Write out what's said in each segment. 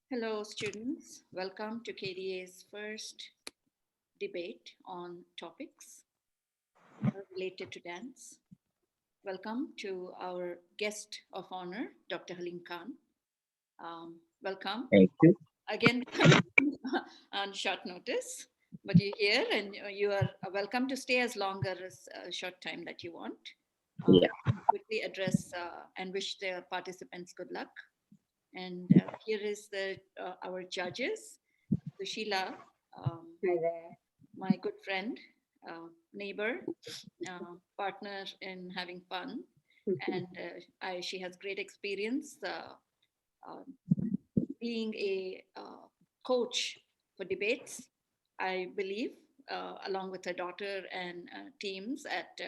Hello, students. Welcome to KDA's first debate on topics related to dance. Welcome to our guest of honor, Dr. Halim Khan. Welcome Thank you. again on short notice, but you're here and you are welcome to stay as long as a short time that you want. Yeah. Quickly address and wish the participants good luck. And here is our judges, Susheela, Hi there. my good friend, neighbor, partner in having fun, and she has great experience uh, being a coach for debates, I believe, along with her daughter and teams at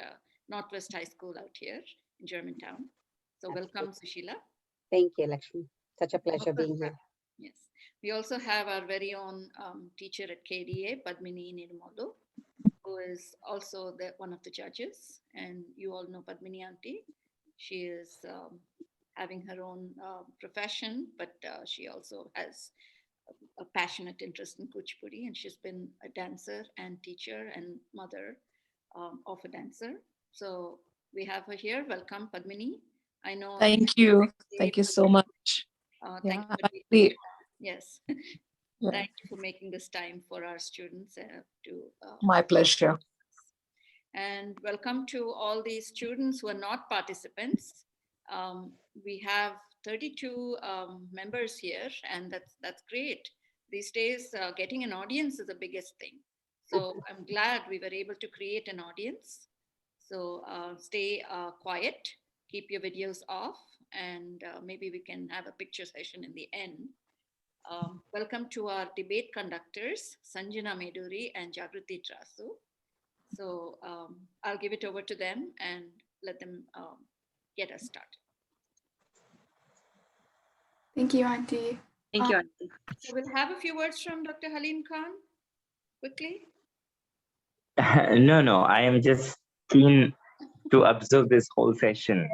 Northwest High School out here in Germantown. So welcome, Susheela. Thank you, Lakshmi. Such a pleasure being here. Yes. We also have our very own teacher at KDA, Padmini Nirmolo, who is also one of the judges. And you all know Padmini Auntie. She is having her own profession, but she also has a passionate interest in Kuchipudi, and she's been a dancer and teacher and mother of a dancer. So we have her here. Welcome, Padmini. I know. Thank you. Thank you so much. Thank you. Actually, Yes. yeah. Thank you for making this time for our students to. My pleasure. And welcome to all these students who are not participants. We have 32 members here, and that's great. These days, getting an audience is the biggest thing. So I'm glad we were able to create an audience. So stay quiet, keep your videos off, and maybe we can have a picture session in the end. Welcome to our debate conductors, Sanjana Meduri and Jagruti Trasu. So I'll give it over to them and let them get us started. Thank you, Auntie. Thank you, Auntie. So we'll have a few words from Dr. Halim Khan, quickly. No, I am just keen to observe this whole session,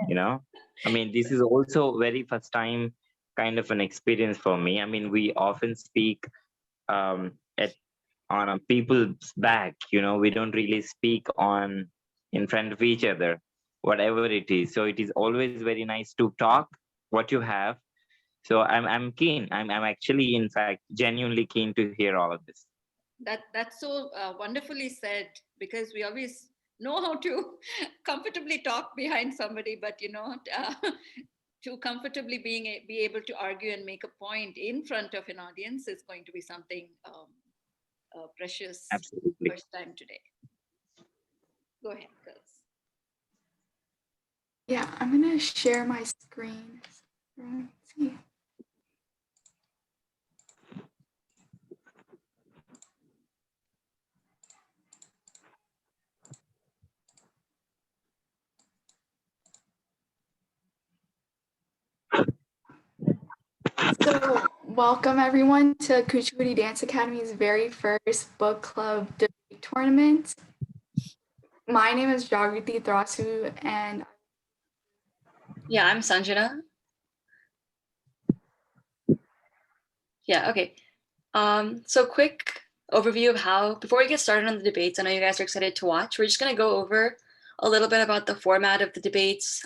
I mean, this is also very first time kind of an experience for me. I mean, we often speak on a people's back, we don't really speak on in front of each other, whatever it is. So it is always very nice to talk what you have. So I'm keen. I'm actually, in fact, genuinely keen to hear all of this. That's so wonderfully said, because we always know how to comfortably talk behind somebody, but to comfortably be able to argue and make a point in front of an audience is going to be something precious. Absolutely. First time today. Go ahead, girls. Yeah, I'm going to share my screen. Let's see. So, welcome everyone to Kuchipudi Dance Academy's very first book club debate tournament. My name is Jagruti Trasu, and Yeah, I'm Sanjana. Yeah, okay. So quick overview of how, before we get started on the debates, I know you guys are excited to watch. We're just going to go over a little bit about the format of the debates,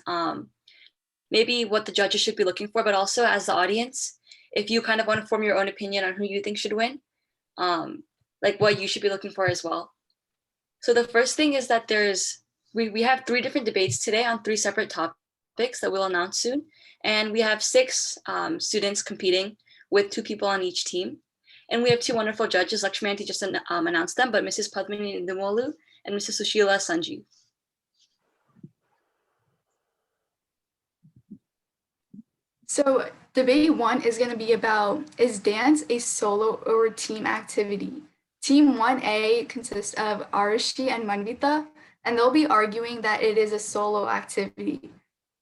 maybe what the judges should be looking for, but also as the audience, if you kind of want to form your own opinion on who you think should win, like what you should be looking for as well. So the first thing is that we have 3 different debates today on 3 separate topics that we'll announce soon. And we have 6 students competing with 2 people on each team. And we have 2 wonderful judges. Lakshmi Auntie just announced them, but Mrs. Padmini Nimolu and Mrs. Susheela Sanji. so debate 1 is going to be about, is dance a solo or team activity? Team 1A consists of Aarushi and Manvitha, and they'll be arguing that it is a solo activity.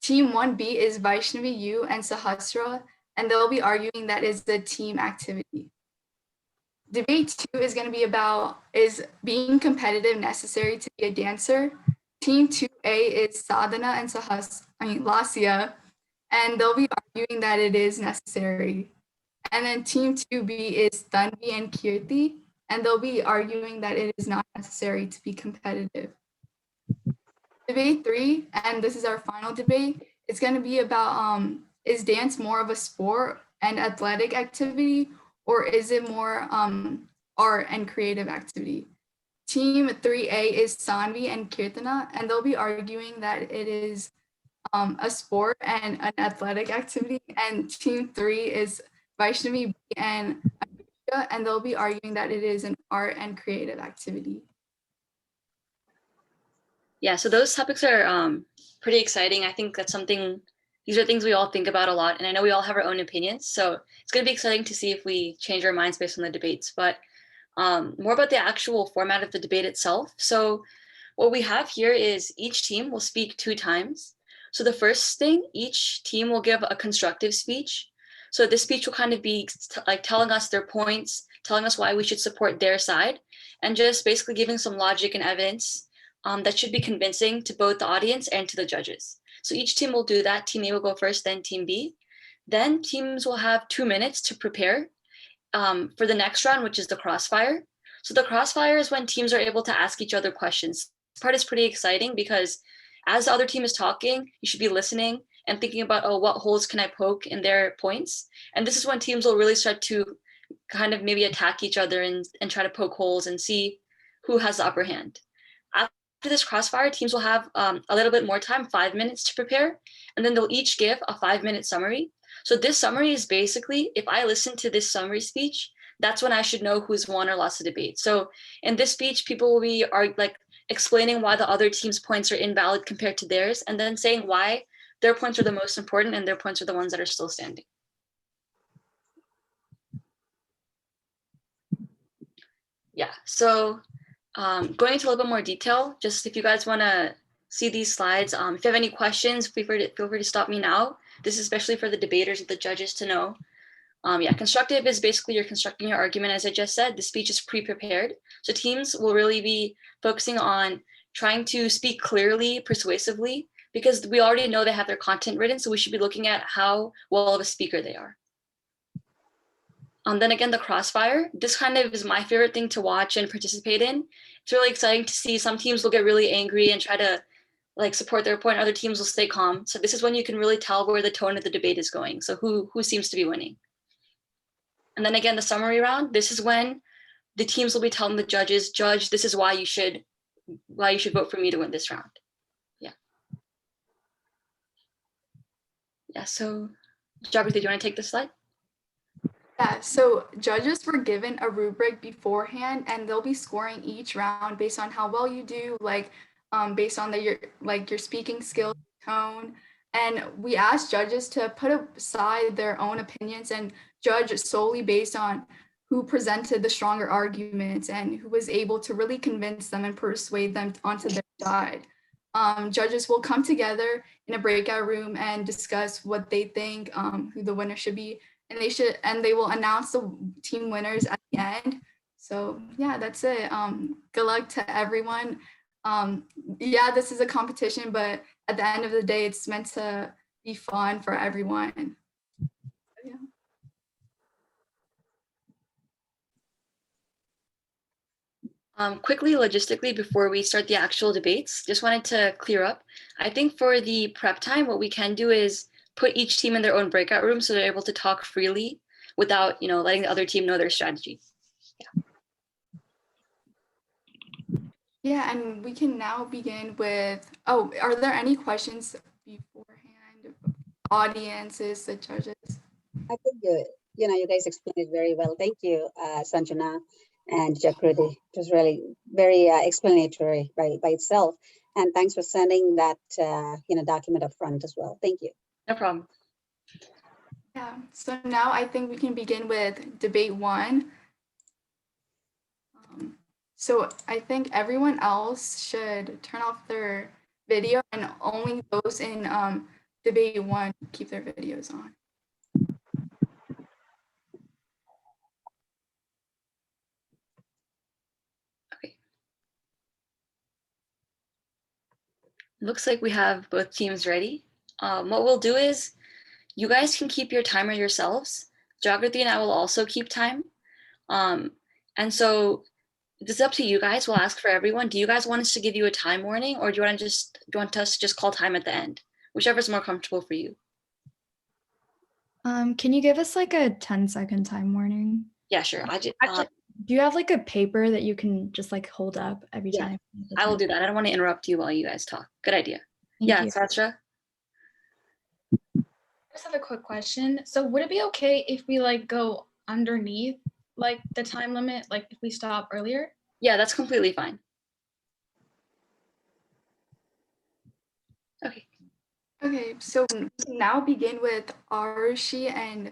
Team 1B is Vaishnavi U and Sahasra, and they'll be arguing that is the team activity. Debate 2 is going to be about, is being competitive necessary to be a dancer? Team 2A is Sadhana and Laasya, and they'll be arguing that it is necessary. And then team 2B is Tanvi and Keerthi, and they'll be arguing that it is not necessary to be competitive. Debate 3, and this is our final debate, it's going to be about is dance more of a sport and athletic activity, or is it more art and creative activity? Team 3A is Saanvi and Keerthana, and they'll be arguing that it is a sport and an athletic activity. And team 3 is Vaishnavi B and Anushka, and they'll be arguing that it is an art and creative activity. Yeah, so those topics are pretty exciting. I think that's something, these are things we all think about a lot, and I know we all have our own opinions. So it's going to be exciting to see if we change our minds based on the debates. But more about the actual format of the debate itself. So what we have here is each team will speak 2 times. So the first thing, each team will give a constructive speech. So this speech will kind of be like telling us their points, telling us why we should support their side, and just basically giving some logic and evidence that should be convincing to both the audience and to the judges. So each team will do that. Team A will go first, then team B. Then teams will have 2 minutes to prepare for the next round, which is the crossfire. So the crossfire is when teams are able to ask each other questions. This part is pretty exciting because as the other team is talking, you should be listening and thinking about, oh, what holes can I poke in their points? And this is when teams will really start to kind of maybe attack each other and try to poke holes and see who has the upper hand. After this crossfire, teams will have a little bit more time, 5 minutes to prepare, and then they'll each give a 5-minute summary. So this summary is basically, if I listen to this summary speech, that's when I should know who's won or lost the debate. So in this speech, people will be explaining why the other team's points are invalid compared to theirs, and then saying why their points are the most important and their points are the ones that are still standing. Yeah, so going into a little bit more detail, just if you guys want to see these slides, if you have any questions, feel free to stop me now. This is especially for the debaters and the judges to know. Yeah, constructive is basically you're constructing your argument. As I just said, the speech is pre-prepared. So teams will really be focusing on trying to speak clearly, persuasively, because we already know they have their content written. So we should be looking at how well of a speaker they are. Then again, the crossfire, this kind of is my favorite thing to watch and participate in. It's really exciting to see. Some teams will get really angry and try to support their point. Other teams will stay calm. So this is when you can really tell where the tone of the debate is going. So who seems to be winning. And then again, the summary round, this is when the teams will be telling the judges, Judge, this is why you should vote for me to win this round. Yeah. Yeah, so Jagruti, do you want to take this slide? Yeah, so judges were given a rubric beforehand, and they'll be scoring each round based on how well you do, based on your speaking skills, tone. And we asked judges to put aside their own opinions and judge solely based on who presented the stronger arguments and who was able to really convince them and persuade them onto their side. Judges will come together in a breakout room and discuss what they think, who the winner should be. And they will announce the team winners at the end. So yeah, that's it. Good luck to everyone. Yeah, this is a competition, but at the end of the day, it's meant to be fun for everyone. Yeah. Quickly, logistically, before we start the actual debates, just wanted to clear up. I think for the prep time, what we can do is put each team in their own breakout room so they're able to talk freely without, letting the other team know their strategy. Yeah, and we can now begin with, are there any questions beforehand? Audiences, the judges? I think you guys explained it very well. Thank you, Sanjana and Jagruti. It was really very explanatory by itself. And thanks for sending that document up front as well. Thank you. No problem. Yeah, so now I think we can begin with debate 1. So I think everyone else should turn off their video, and only those in debate 1 keep their videos on. Okay. Looks like we have both teams ready. What we'll do is you guys can keep your timer yourselves. Jagruti and I will also keep time. And so this is up to you guys. We'll ask for everyone. Do you guys want us to give you a time warning, or do you want us to just call time at the end? Whichever's more comfortable for you. Can you give us like a 10-second time warning? Yeah, sure. Actually, do you have like a paper that you can just like hold up every Yeah, time? I will do that. I don't want to interrupt you while you guys talk. Good idea. Thank you. Sahasra? I just have a quick question. So would it be okay if we like go underneath like the time limit, like if we stop earlier? Yeah, that's completely fine. Okay. Okay, so we can now begin with Aarushi and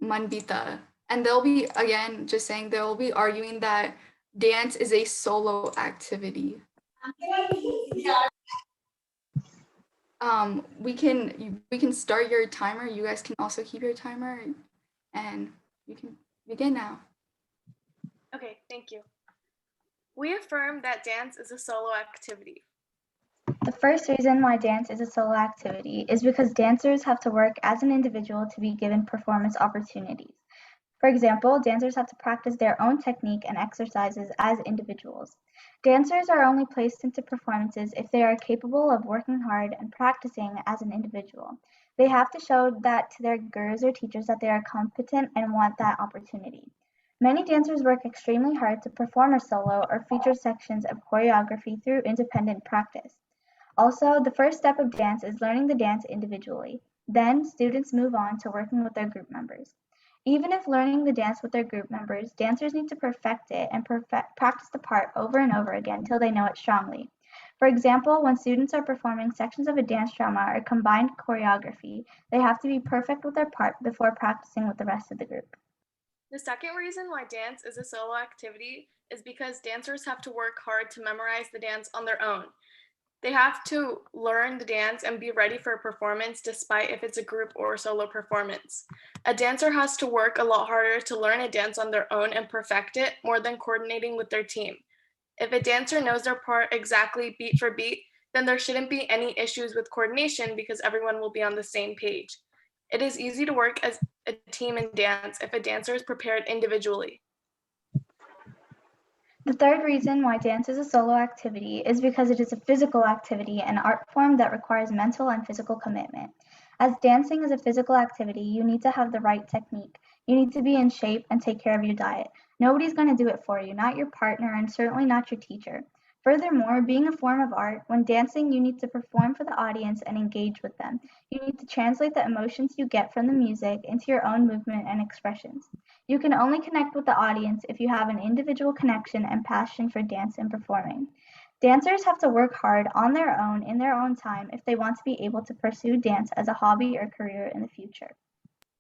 Manvitha. And they'll be, again, just saying they'll be arguing that dance is a solo activity. We can start your timer. You guys can also keep your timer, and you can begin now. Okay, thank you. We affirm that dance is a solo activity. The first reason why dance is a solo activity is because dancers have to work as an individual to be given performance opportunities. For example, dancers have to practice their own technique and exercises as individuals. Dancers are only placed into performances if they are capable of working hard and practicing as an individual. They have to show that to their gurus or teachers that they are competent and want that opportunity. Many dancers work extremely hard to perform a solo or feature sections of choreography through independent practice. Also, the first step of dance is learning the dance individually. Then, students move on to working with their group members. Even if learning the dance with their group members, dancers need to perfect it and practice the part over and over again until they know it strongly. For example, when students are performing sections of a dance drama or combined choreography, they have to be perfect with their part before practicing with the rest of the group. The second reason why dance is a solo activity is because dancers have to work hard to memorize the dance on their own. They have to learn the dance and be ready for a performance despite if it's a group or solo performance. A dancer has to work a lot harder to learn a dance on their own and perfect it more than coordinating with their team. If a dancer knows their part exactly beat for beat, then there shouldn't be any issues with coordination because everyone will be on the same page. It is easy to work as a team in dance if a dancer is prepared individually. The third reason why dance is a solo activity is because it is a physical activity and art form that requires mental and physical commitment. As dancing is a physical activity, you need to have the right technique. You need to be in shape and take care of your diet. Nobody's going to do it for you, not your partner and certainly not your teacher. Furthermore, being a form of art, when dancing, you need to perform for the audience and engage with them. You need to translate the emotions you get from the music into your own movement and expressions. You can only connect with the audience if you have an individual connection and passion for dance and performing. Dancers have to work hard on their own in their own time if they want to be able to pursue dance as a hobby or career in the future.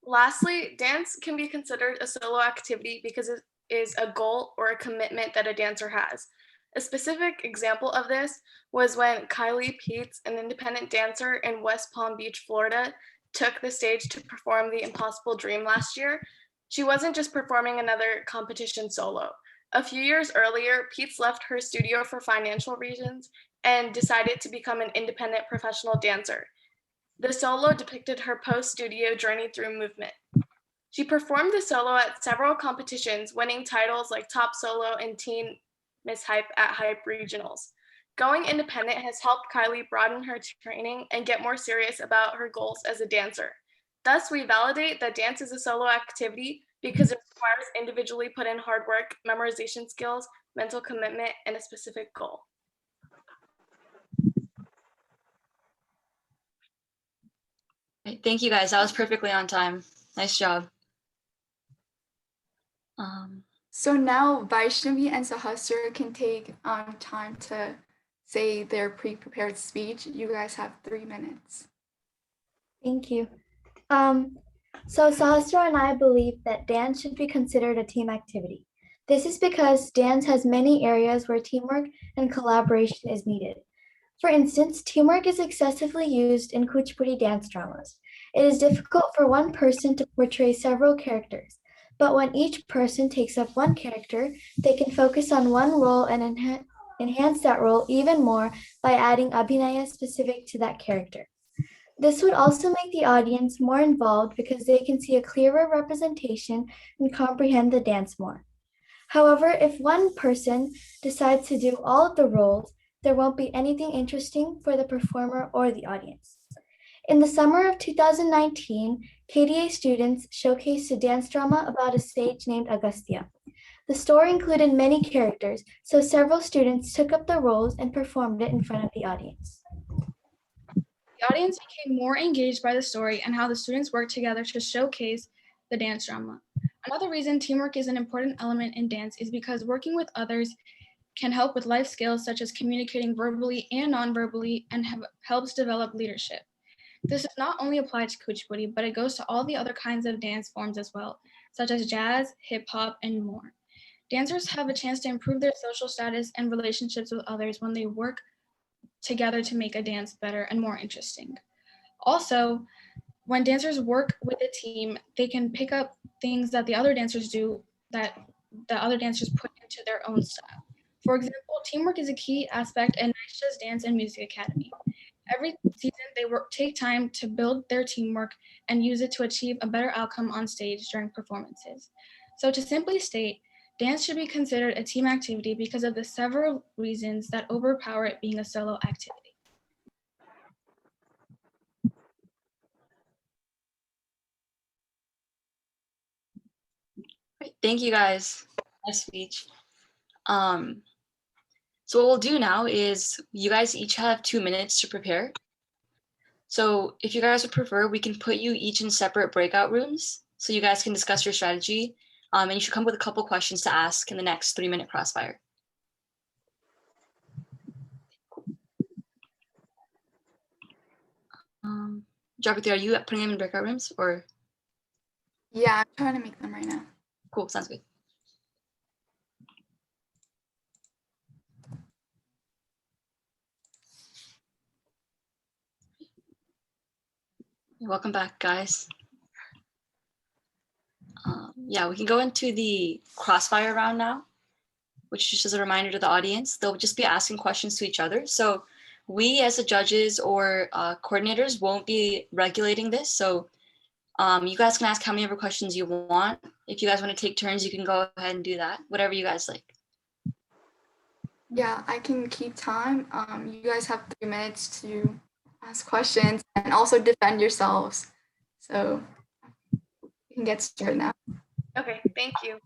Lastly, dance can be considered a solo activity because it is a goal or a commitment that a dancer has. A specific example of this was when Kylie Peets, an independent dancer in West Palm Beach, Florida, took the stage to perform The Impossible Dream last year. She wasn't just performing another competition solo. A few years earlier, Peets left her studio for financial reasons and decided to become an independent professional dancer. The solo depicted her post-studio journey through movement. She performed the solo at several competitions, winning titles like Top Solo and Teen Miss Hype at Hype Regionals. Going independent has helped Kylie broaden her training and get more serious about her goals as a dancer. Thus, we validate that dance is a solo activity because it requires individually put in hard work, memorization skills, mental commitment, and a specific goal. Thank you guys. That was perfectly on time. Nice job. So now Vaishnavi and Sahasra can take time to say their pre-prepared speech. You guys have 3 minutes. Thank you. So Sahasra and I believe that dance should be considered a team activity. This is because dance has many areas where teamwork and collaboration is needed. For instance, teamwork is excessively used in Kuchipudi dance dramas. It is difficult for one person to portray several characters, but when each person takes up one character, they can focus on one role and enhance that role even more by adding abhinaya specific to that character. This would also make the audience more involved because they can see a clearer representation and comprehend the dance more. However, if one person decides to do all of the roles, there won't be anything interesting for the performer or the audience. In the summer of 2019, KDA students showcased a dance drama about a sage named Agastya. The story included many characters, so several students took up the roles and performed it in front of the audience. The audience became more engaged by the story and how the students worked together to showcase the dance drama. Another reason teamwork is an important element in dance is because working with others can help with life skills such as communicating verbally and non-verbally and helps develop leadership. This does not only apply to Kuchipudi, but it goes to all the other kinds of dance forms as well, such as jazz, hip hop, and more. Dancers have a chance to improve their social status and relationships with others when they work together to make a dance better and more interesting. Also, when dancers work with a team, they can pick up things that the other dancers do that the other dancers put into their own style. For example, teamwork is a key aspect in Naisha's Dance and Music Academy. Every season, they take time to build their teamwork and use it to achieve a better outcome on stage during performances. So to simply state, dance should be considered a team activity because of the several reasons that overpower it being a solo activity. Great. Thank you guys. Nice speech. So what we'll do now is you guys each have 2 minutes to prepare. So if you guys would prefer, we can put you each in separate breakout rooms so you guys can discuss your strategy. And you should come with a couple questions to ask in the next 3-minute crossfire. Jagruti, are you putting them in breakout rooms or? Yeah, I'm trying to make them right now. Cool, sounds good. Welcome back, guys. Yeah, we can go into the crossfire round now, which is just as a reminder to the audience. They'll just be asking questions to each other. So we as the judges or coordinators won't be regulating this. So you guys can ask how many ever questions you want. If you guys want to take turns, you can go ahead and do that, whatever you guys like. Yeah, I can keep time. You guys have 3 minutes to ask questions and also defend yourselves. So you can get started now. Okay, thank you.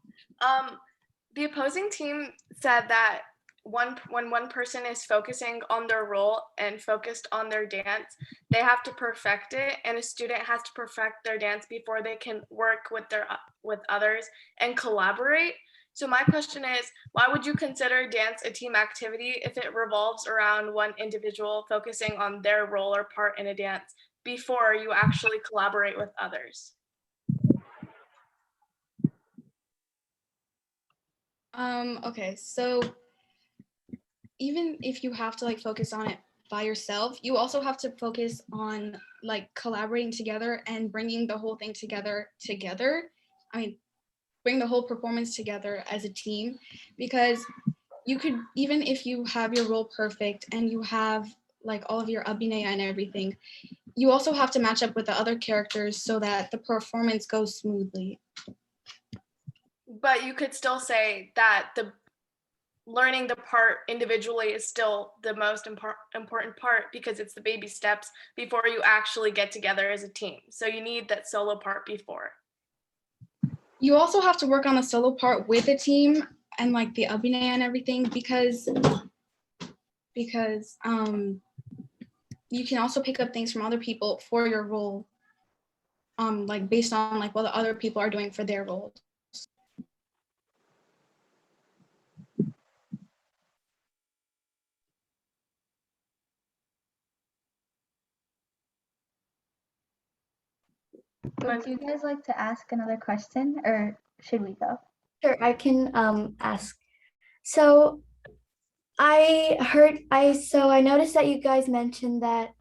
The opposing team said that when one person is focusing on their role and focused on their dance, they have to perfect it, and a student has to perfect their dance before they can work with others and collaborate. So my question is, why would you consider dance a team activity if it revolves around one individual focusing on their role or part in a dance before you actually collaborate with others? Okay, so even if you have to like focus on it by yourself, you also have to focus on like collaborating together and bringing the whole thing together. I mean, bring the whole performance together as a team, because you could, even if you have your role perfect and you have like all of your abhinaya and everything, you also have to match up with the other characters so that the performance goes smoothly. But you could still say that learning the part individually is still the most important part because it's the baby steps before you actually get together as a team. So you need that solo part before. You also have to work on the solo part with a team and like the abhinaya and everything because you can also pick up things from other people for your role, like based on like what the other people are doing for their roles. Would you guys like to ask another question, or should we go? Sure, I can ask. So I noticed that you guys mentioned that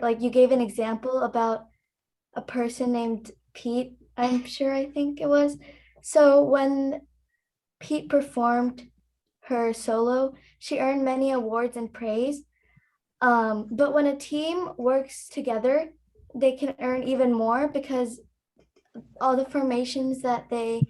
like you gave an example about a person named Pete, I think it was. So when Pete performed her solo, she earned many awards and praise. But when a team works together, they can earn even more because all the formations that they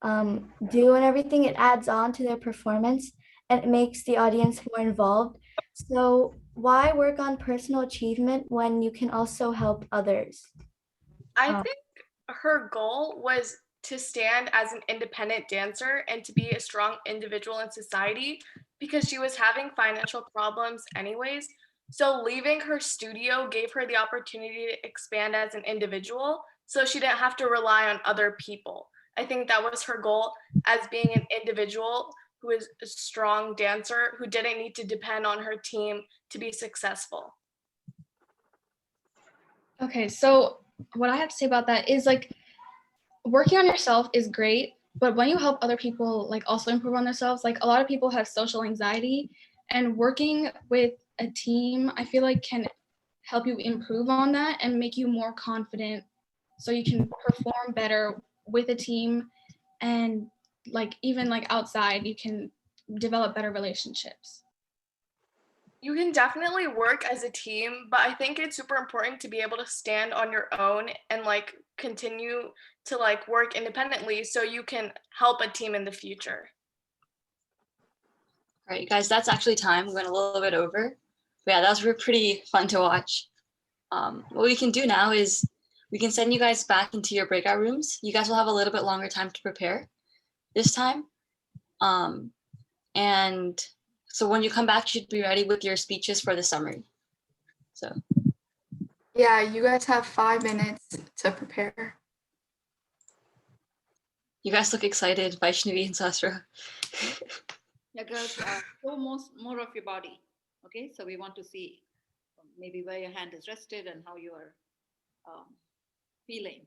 do and everything, it adds on to their performance and it makes the audience more involved. So why work on personal achievement when you can also help others? I think her goal was to stand as an independent dancer and to be a strong individual in society because she was having financial problems anyways. So leaving her studio gave her the opportunity to expand as an individual so she didn't have to rely on other people. I think that was her goal as being an individual who is a strong dancer who didn't need to depend on her team to be successful. Okay, so what I have to say about that is like working on yourself is great, but when you help other people like also improve on themselves, like a lot of people have social anxiety, and working with a team, I feel like can help you improve on that and make you more confident so you can perform better with a team, and like even like outside you can develop better relationships. You can definitely work as a team, but I think it's super important to be able to stand on your own and like continue to like work independently so you can help a team in the future. All right, guys, that's actually time. We went a little bit over. But yeah, that was pretty fun to watch. What we can do now is we can send you guys back into your breakout rooms. You guys will have a little bit longer time to prepare this time. And so when you come back, you should be ready with your speeches for the summary. So. Yeah, you guys have 5 minutes to prepare. You guys look excited, Vaishnavi and Sahasra. Yeah, girls, show more of your body. Okay, so we want to see maybe where your hand is rested and how you are feeling.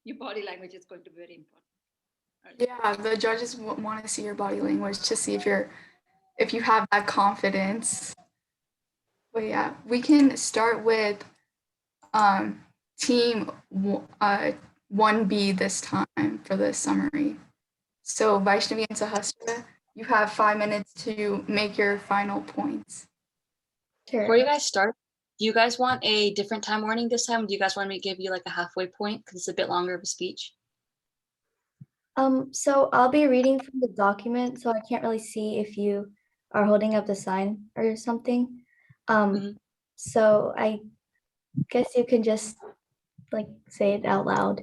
Your body language is going to be very important. Right. Yeah, the judges want to see your body language to see if you have that confidence. But yeah, we can start with team 1B this time for the summary. So Vaishnavi and Sahasra, you have 5 minutes to make your final points. Sure. Before you guys start, do you guys want a different time warning this time? Do you guys want me to give you like a halfway point because it's a bit longer of a speech? So I'll be reading from the document, so I can't really see if you are holding up the sign or something. So I guess you can just like say it out loud.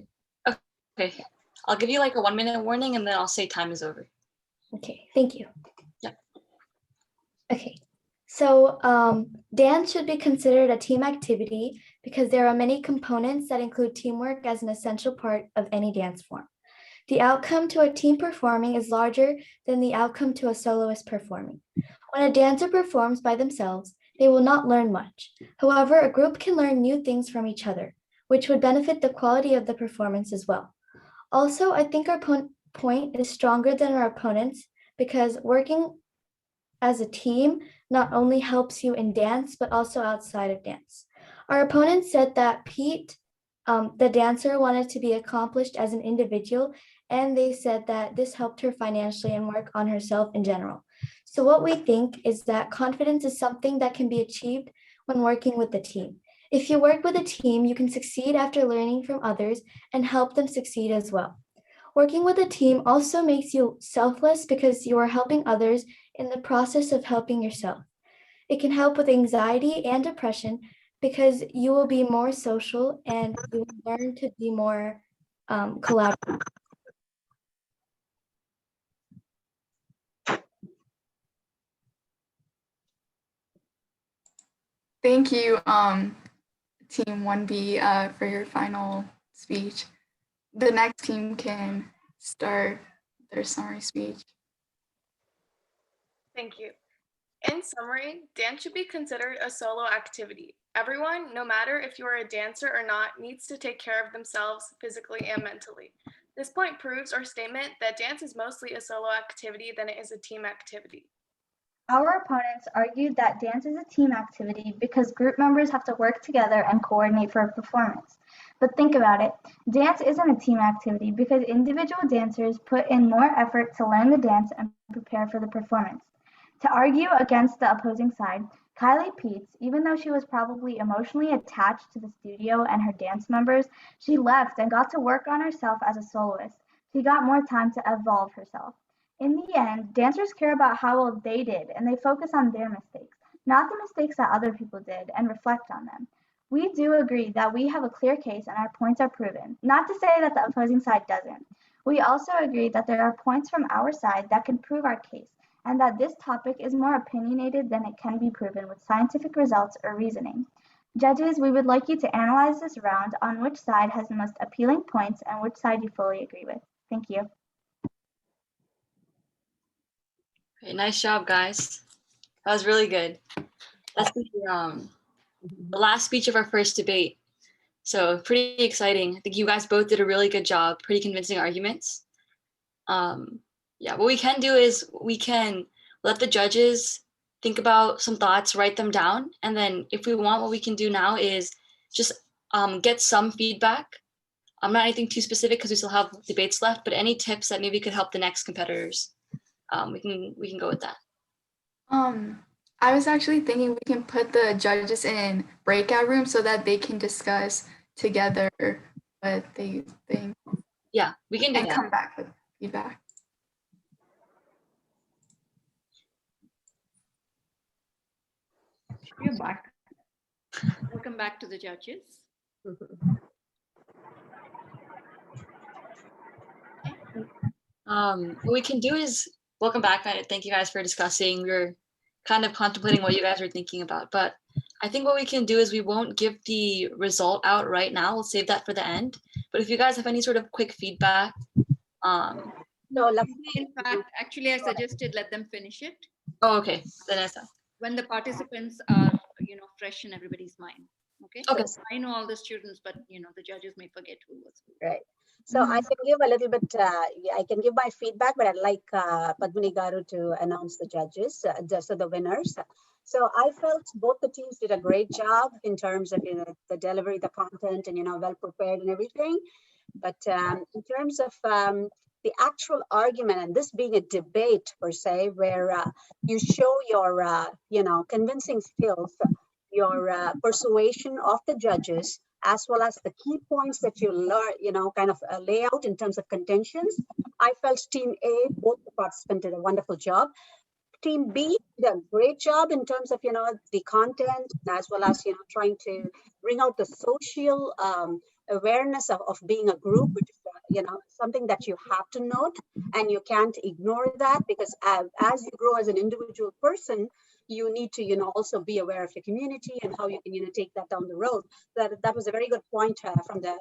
Okay, I'll give you like a 1 minute warning and then I'll say time is over. Okay, thank you. Yeah. Okay, so dance should be considered a team activity because there are many components that include teamwork as an essential part of any dance form. The outcome to a team performing is larger than the outcome to a soloist performing. When a dancer performs by themselves, they will not learn much. However, a group can learn new things from each other, which would benefit the quality of the performance as well. Also, I think our point is stronger than our opponents because working as a team not only helps you in dance, but also outside of dance. Our opponent said that Pete, the dancer, wanted to be accomplished as an individual, and they said that this helped her financially and work on herself in general. So what we think is that confidence is something that can be achieved when working with the team. If you work with a team, you can succeed after learning from others and help them succeed as well. Working with a team also makes you selfless because you are helping others in the process of helping yourself. It can help with anxiety and depression because you will be more social and you will learn to be more collaborative. Thank you, Team 1B, for your final speech. The next team can start their summary speech. Thank you. In summary, dance should be considered a solo activity. Everyone, no matter if you are a dancer or not, needs to take care of themselves physically and mentally. This point proves our statement that dance is mostly a solo activity than it is a team activity. Our opponents argued that dance is a team activity because group members have to work together and coordinate for a performance. But think about it, dance isn't a team activity because individual dancers put in more effort to learn the dance and prepare for the performance. To argue against the opposing side, Kylie Peets, even though she was probably emotionally attached to the studio and her dance members, she left and got to work on herself as a soloist. She got more time to evolve herself. In the end, dancers care about how well they did and they focus on their mistakes, not the mistakes that other people did, and reflect on them. We do agree that we have a clear case and our points are proven, not to say that the opposing side doesn't. We also agree that there are points from our side that can prove our case, and that this topic is more opinionated than it can be proven with scientific results or reasoning. Judges, we would like you to analyze this round on which side has the most appealing points and which side you fully agree with. Thank you. Great, nice job, guys. That was really good. That's the last speech of our first debate. So pretty exciting. I think you guys both did a really good job, pretty convincing arguments. Yeah, what we can do is we can let the judges think about some thoughts, write them down. And then if we want, what we can do now is just get some feedback. Not anything too specific because we still have debates left, but any tips that maybe could help the next competitors, we can go with that. I was actually thinking we can put the judges in breakout rooms so that they can discuss together what they think. Yeah, we can do and that. come back with feedback. You're back. Welcome back to the judges. What we can do is welcome back. Thank you guys for discussing. We're kind of contemplating what you guys are thinking about, but I think what we can do is we won't give the result out right now. We'll save that for the end. But if you guys have any sort of quick feedback, No, Lakshmi, in fact, actually, I suggested let them finish it. Oh, okay. Vanessa. When the participants are, fresh in everybody's mind. Okay. Okay. So I know all the students, but the judges may forget who was who. right. So I can give a little bit, I can give my feedback, but I'd like Padmini Garu to announce the judges, so the winners. So I felt both the teams did a great job in terms of the delivery, the content, and well prepared and everything. But in terms of the actual argument, and this being a debate per se, where you show your convincing skills, your persuasion of the judges, as well as the key points that you learn, kind of lay out in terms of contentions. I felt Team A, both the participants did a wonderful job. Team B did a great job in terms of, the content, as well as, trying to bring out the social awareness of being a group, which is, something that you have to note, and you can't ignore that, because as you grow as an individual person, you need to, also be aware of your community and how you can, take that down the road. That was a very good point from the,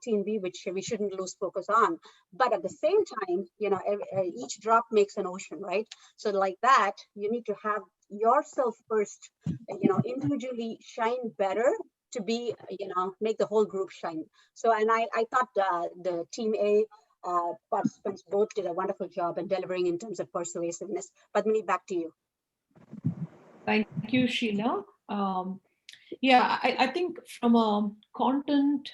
Team B, which we shouldn't lose focus on. But at the same time, each drop makes an ocean, right? So like that, you need to have yourself first, individually shine better to be, make the whole group shine. So, and I thought the Team A participants both did a wonderful job in delivering in terms of persuasiveness. Padmini, back to you. Thank you, Sheila. Yeah, I think from a content,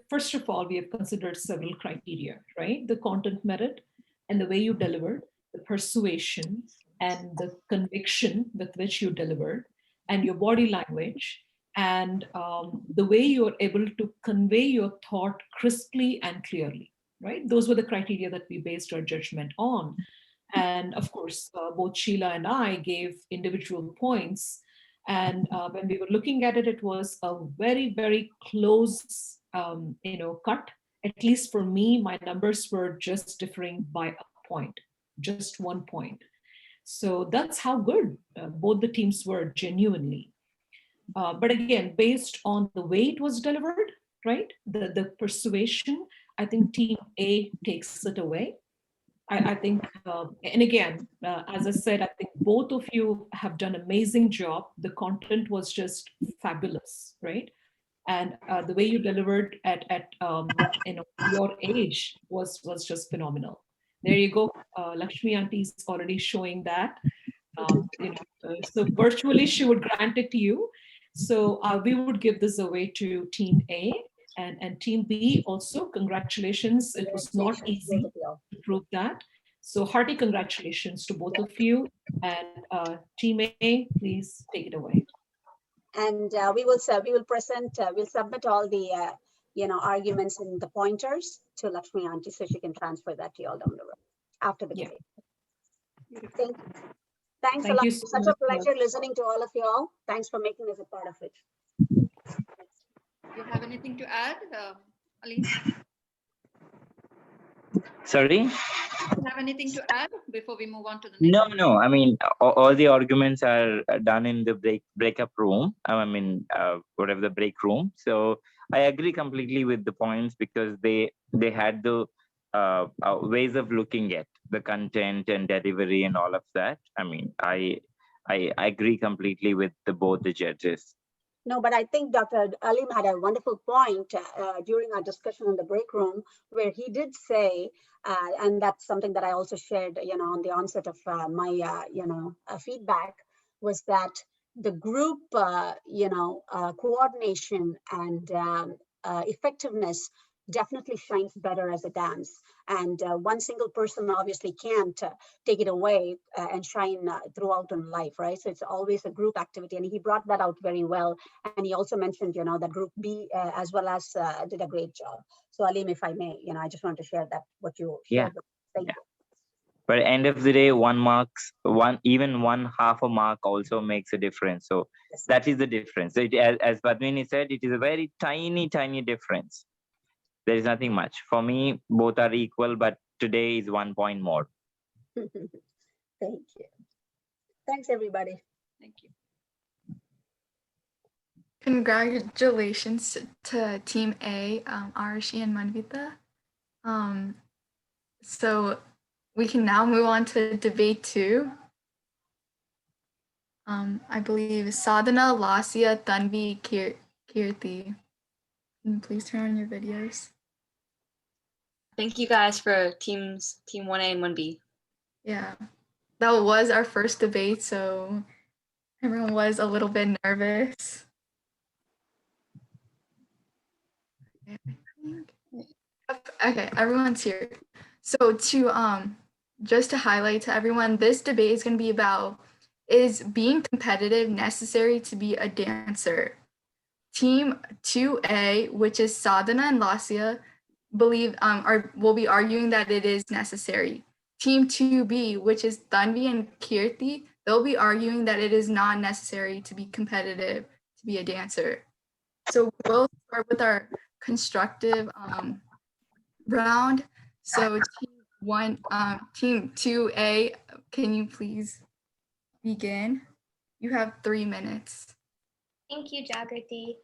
first of all, we have considered several criteria, right? The content merit and the way you delivered, the persuasion and the conviction with which you delivered, and your body language, and the way you're able to convey your thought crisply and clearly, right? Those were the criteria that we based our judgment on. And of course, both Sheila and I gave individual points. And when we were looking at it, it was a very, very close, cut. At least for me, my numbers were just differing by a point, just 1 point. So that's how good both the teams were genuinely. But again, based on the way it was delivered, right? The persuasion, I think Team A takes it away. I think, and again, as I said, I think both of you have done an amazing job. The content was just fabulous, right? And the way you delivered at your age was just phenomenal. There you go. Lakshmi Auntie is already showing that. So virtually she would grant it to you. So we would give this away to Team A. And Team B also, congratulations. It was not easy to prove that. So hearty congratulations to both of you. And Team A, please take it away. And we will present, we'll submit all the, arguments and the pointers to Lakshmi Auntie so she can transfer that to you all down the road after the debate. Thank you. Thanks a lot. You so Such a pleasure listening to all of you all. Thanks for making us a part of it. Do you have anything to add, Aline? Sorry? Do you have anything to add before we move on to the next? No. I mean, all the arguments are done in the breakup room. Whatever the break room. So I agree completely with the points because they had the ways of looking at the content and delivery and all of that. I mean, I agree completely with both the judges. No, but I think Dr. Alim had a wonderful point during our discussion in the break room where he did say, and that's something that I also shared, on the onset of my, feedback, was that the group, coordination and effectiveness definitely shines better as a dance. And one single person obviously can't take it away and shine throughout in life, right? So it's always a group activity. And he brought that out very well. And he also mentioned, that group B as well as did a great job. So Alim, if I may, I just want to share that, what you shared. Thank you. But at the end of the day, even one half a mark also makes a difference. So that is the difference. So as Padmini said, it is a very tiny, tiny difference. There is nothing much. For me, both are equal, but today is 1 point more. Thank you. Thanks, everybody. Thank you. Congratulations to Team A, Aarushi and Manvitha. So we can now move on to debate 2. I believe Sadhana, Laasya, Tanvi, Keerthi. Can you please turn on your videos? Thank you guys for Team 1A and 1B. Yeah, that was our first debate, so everyone was a little bit nervous. Okay, everyone's here. So just to highlight to everyone, this debate is going to be about, is being competitive necessary to be a dancer? Team 2A, which is Sadhana and Laasya, will be arguing that it is necessary. Team 2B, which is Tanvi and Keerthi, they'll be arguing that it is not necessary to be competitive to be a dancer. So we'll start with our constructive round. So Team 2A, can you please begin? You have 3 minutes. Thank you, Jagruti.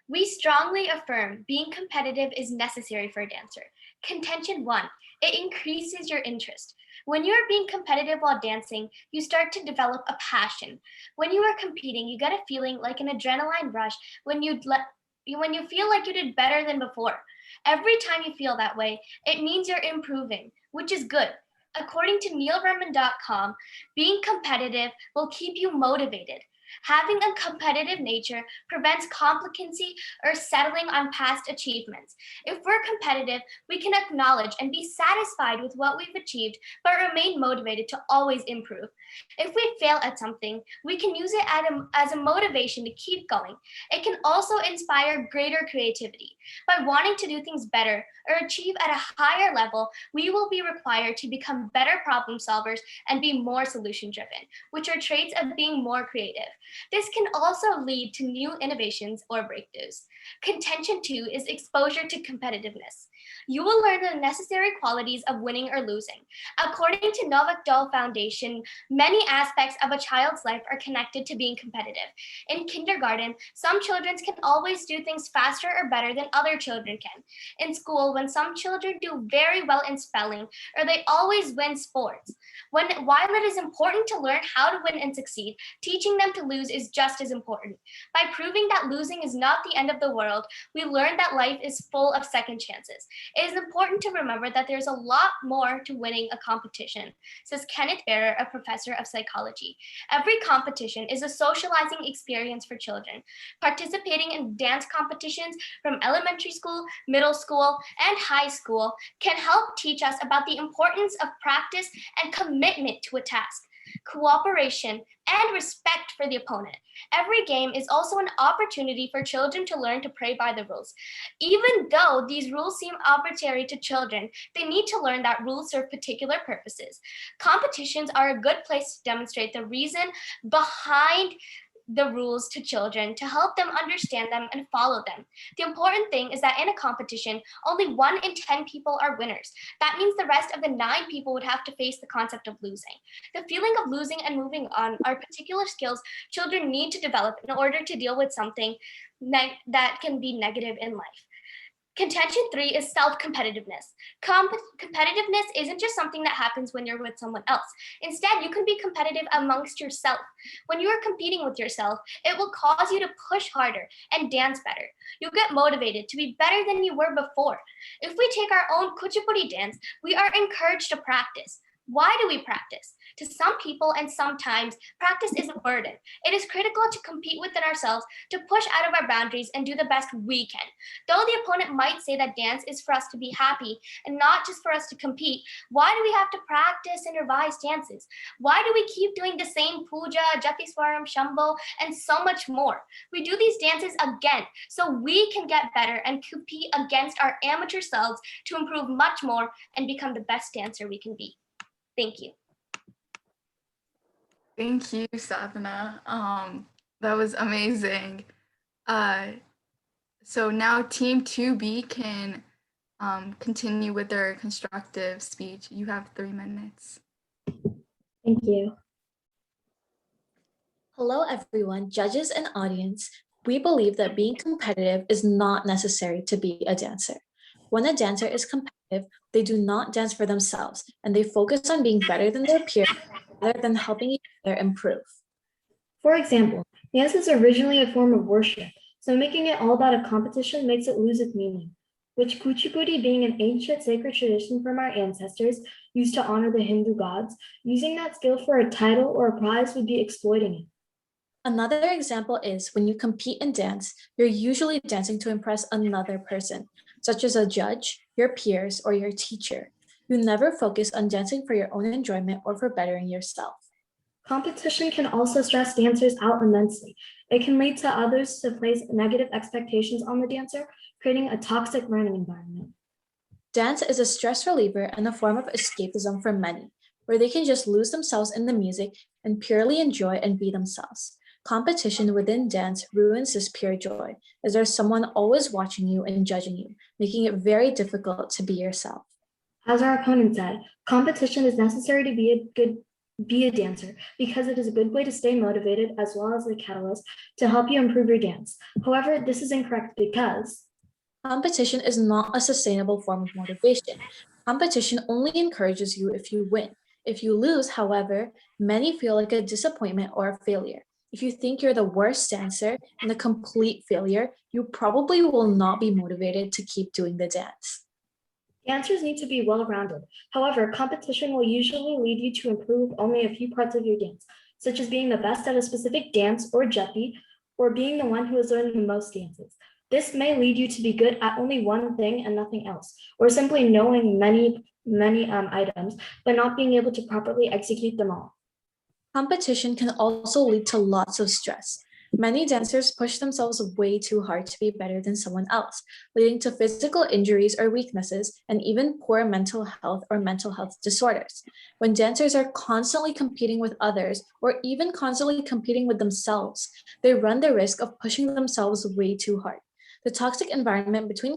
We strongly affirm being competitive is necessary for a dancer. Contention 1, it increases your interest. When you are being competitive while dancing, you start to develop a passion. When you are competing, you get a feeling like an adrenaline rush when you feel like you did better than before. Every time you feel that way, it means you're improving, which is good. According to neilreman.com, being competitive will keep you motivated. Having a competitive nature prevents complacency or settling on past achievements. If we're competitive, we can acknowledge and be satisfied with what we've achieved, but remain motivated to always improve. If we fail at something, we can use it as a motivation to keep going. It can also inspire greater creativity. By wanting to do things better or achieve at a higher level, we will be required to become better problem solvers and be more solution-driven, which are traits of being more creative. This can also lead to new innovations or breakthroughs. Contention 2 is exposure to competitiveness. You will learn the necessary qualities of winning or losing. According to Novak Dole Foundation, many aspects of a child's life are connected to being competitive. In kindergarten, some children can always do things faster or better than other children can. In school, when some children do very well in spelling, or they always win sports. While it is important to learn how to win and succeed, teaching them to lose is just as important. By proving that losing is not the end of the world, we learn that life is full of second chances. It is important to remember that there's a lot more to winning a competition, says Kenneth Barrer, a professor of psychology. Every competition is a socializing experience for children. Participating in dance competitions from elementary school, middle school, and high school can help teach us about the importance of practice and commitment to a task, cooperation, and respect for the opponent. Every game is also an opportunity for children to learn to play by the rules. Even though these rules seem arbitrary to children, they need to learn that rules serve particular purposes. Competitions are a good place to demonstrate the reason behind the rules to children to help them understand them and follow them. The important thing is that in a competition, only 1 in 10 people are winners. That means the rest of the 9 people would have to face the concept of losing. The feeling of losing and moving on are particular skills children need to develop in order to deal with something that can be negative in life. Contention 3 is self-competitiveness. Competitiveness isn't just something that happens when you're with someone else. Instead, you can be competitive amongst yourself. When you are competing with yourself, it will cause you to push harder and dance better. You'll get motivated to be better than you were before. If we take our own kuchipudi dance, we are encouraged to practice. Why do we practice? To some people and sometimes, practice is a burden. It is critical to compete within ourselves, to push out of our boundaries and do the best we can. Though the opponent might say that dance is for us to be happy and not just for us to compete, why do we have to practice and revise dances? Why do we keep doing the same puja, jatiswaram, shambho, and so much more? We do these dances again so we can get better and compete against our amateur selves to improve much more and become the best dancer we can be. Thank you. Thank you, Sadhana. That was amazing. So now Team 2B can continue with their constructive speech. You have 3 minutes. Thank you. Hello, everyone, judges and audience. We believe that being competitive is not necessary to be a dancer. When a dancer is competitive, they do not dance for themselves, and they focus on being better than their peers rather than helping each other improve. For example, dance is originally a form of worship, so making it all about a competition makes it lose its meaning. Which Kuchipudi being an ancient sacred tradition from our ancestors used to honor the Hindu gods, using that skill for a title or a prize would be exploiting it. Another example is when you compete in dance, you're usually dancing to impress another person, such as a judge, your peers, or your teacher. You never focus on dancing for your own enjoyment or for bettering yourself. Competition can also stress dancers out immensely. It can lead to others to place negative expectations on the dancer, creating a toxic learning environment. Dance is a stress reliever and a form of escapism for many, where they can just lose themselves in the music and purely enjoy and be themselves. Competition within dance ruins this pure joy, as there's someone always watching you and judging you, making it very difficult to be yourself. As our opponent said, competition is necessary to be a dancer because it is a good way to stay motivated as well as a catalyst to help you improve your dance. However, this is incorrect because competition is not a sustainable form of motivation. Competition only encourages you if you win. If you lose, however, many feel like a disappointment or a failure. If you think you're the worst dancer and a complete failure, you probably will not be motivated to keep doing the dance. Dancers need to be well-rounded. However, competition will usually lead you to improve only a few parts of your dance, such as being the best at a specific dance or jetti, or being the one who has learned the most dances. This may lead you to be good at only one thing and nothing else, or simply knowing many items, but not being able to properly execute them all. Competition can also lead to lots of stress. Many dancers push themselves way too hard to be better than someone else, leading to physical injuries or weaknesses and even poor mental health or mental health disorders. When dancers are constantly competing with others or even constantly competing with themselves, they run the risk of pushing themselves way too hard. The toxic environment between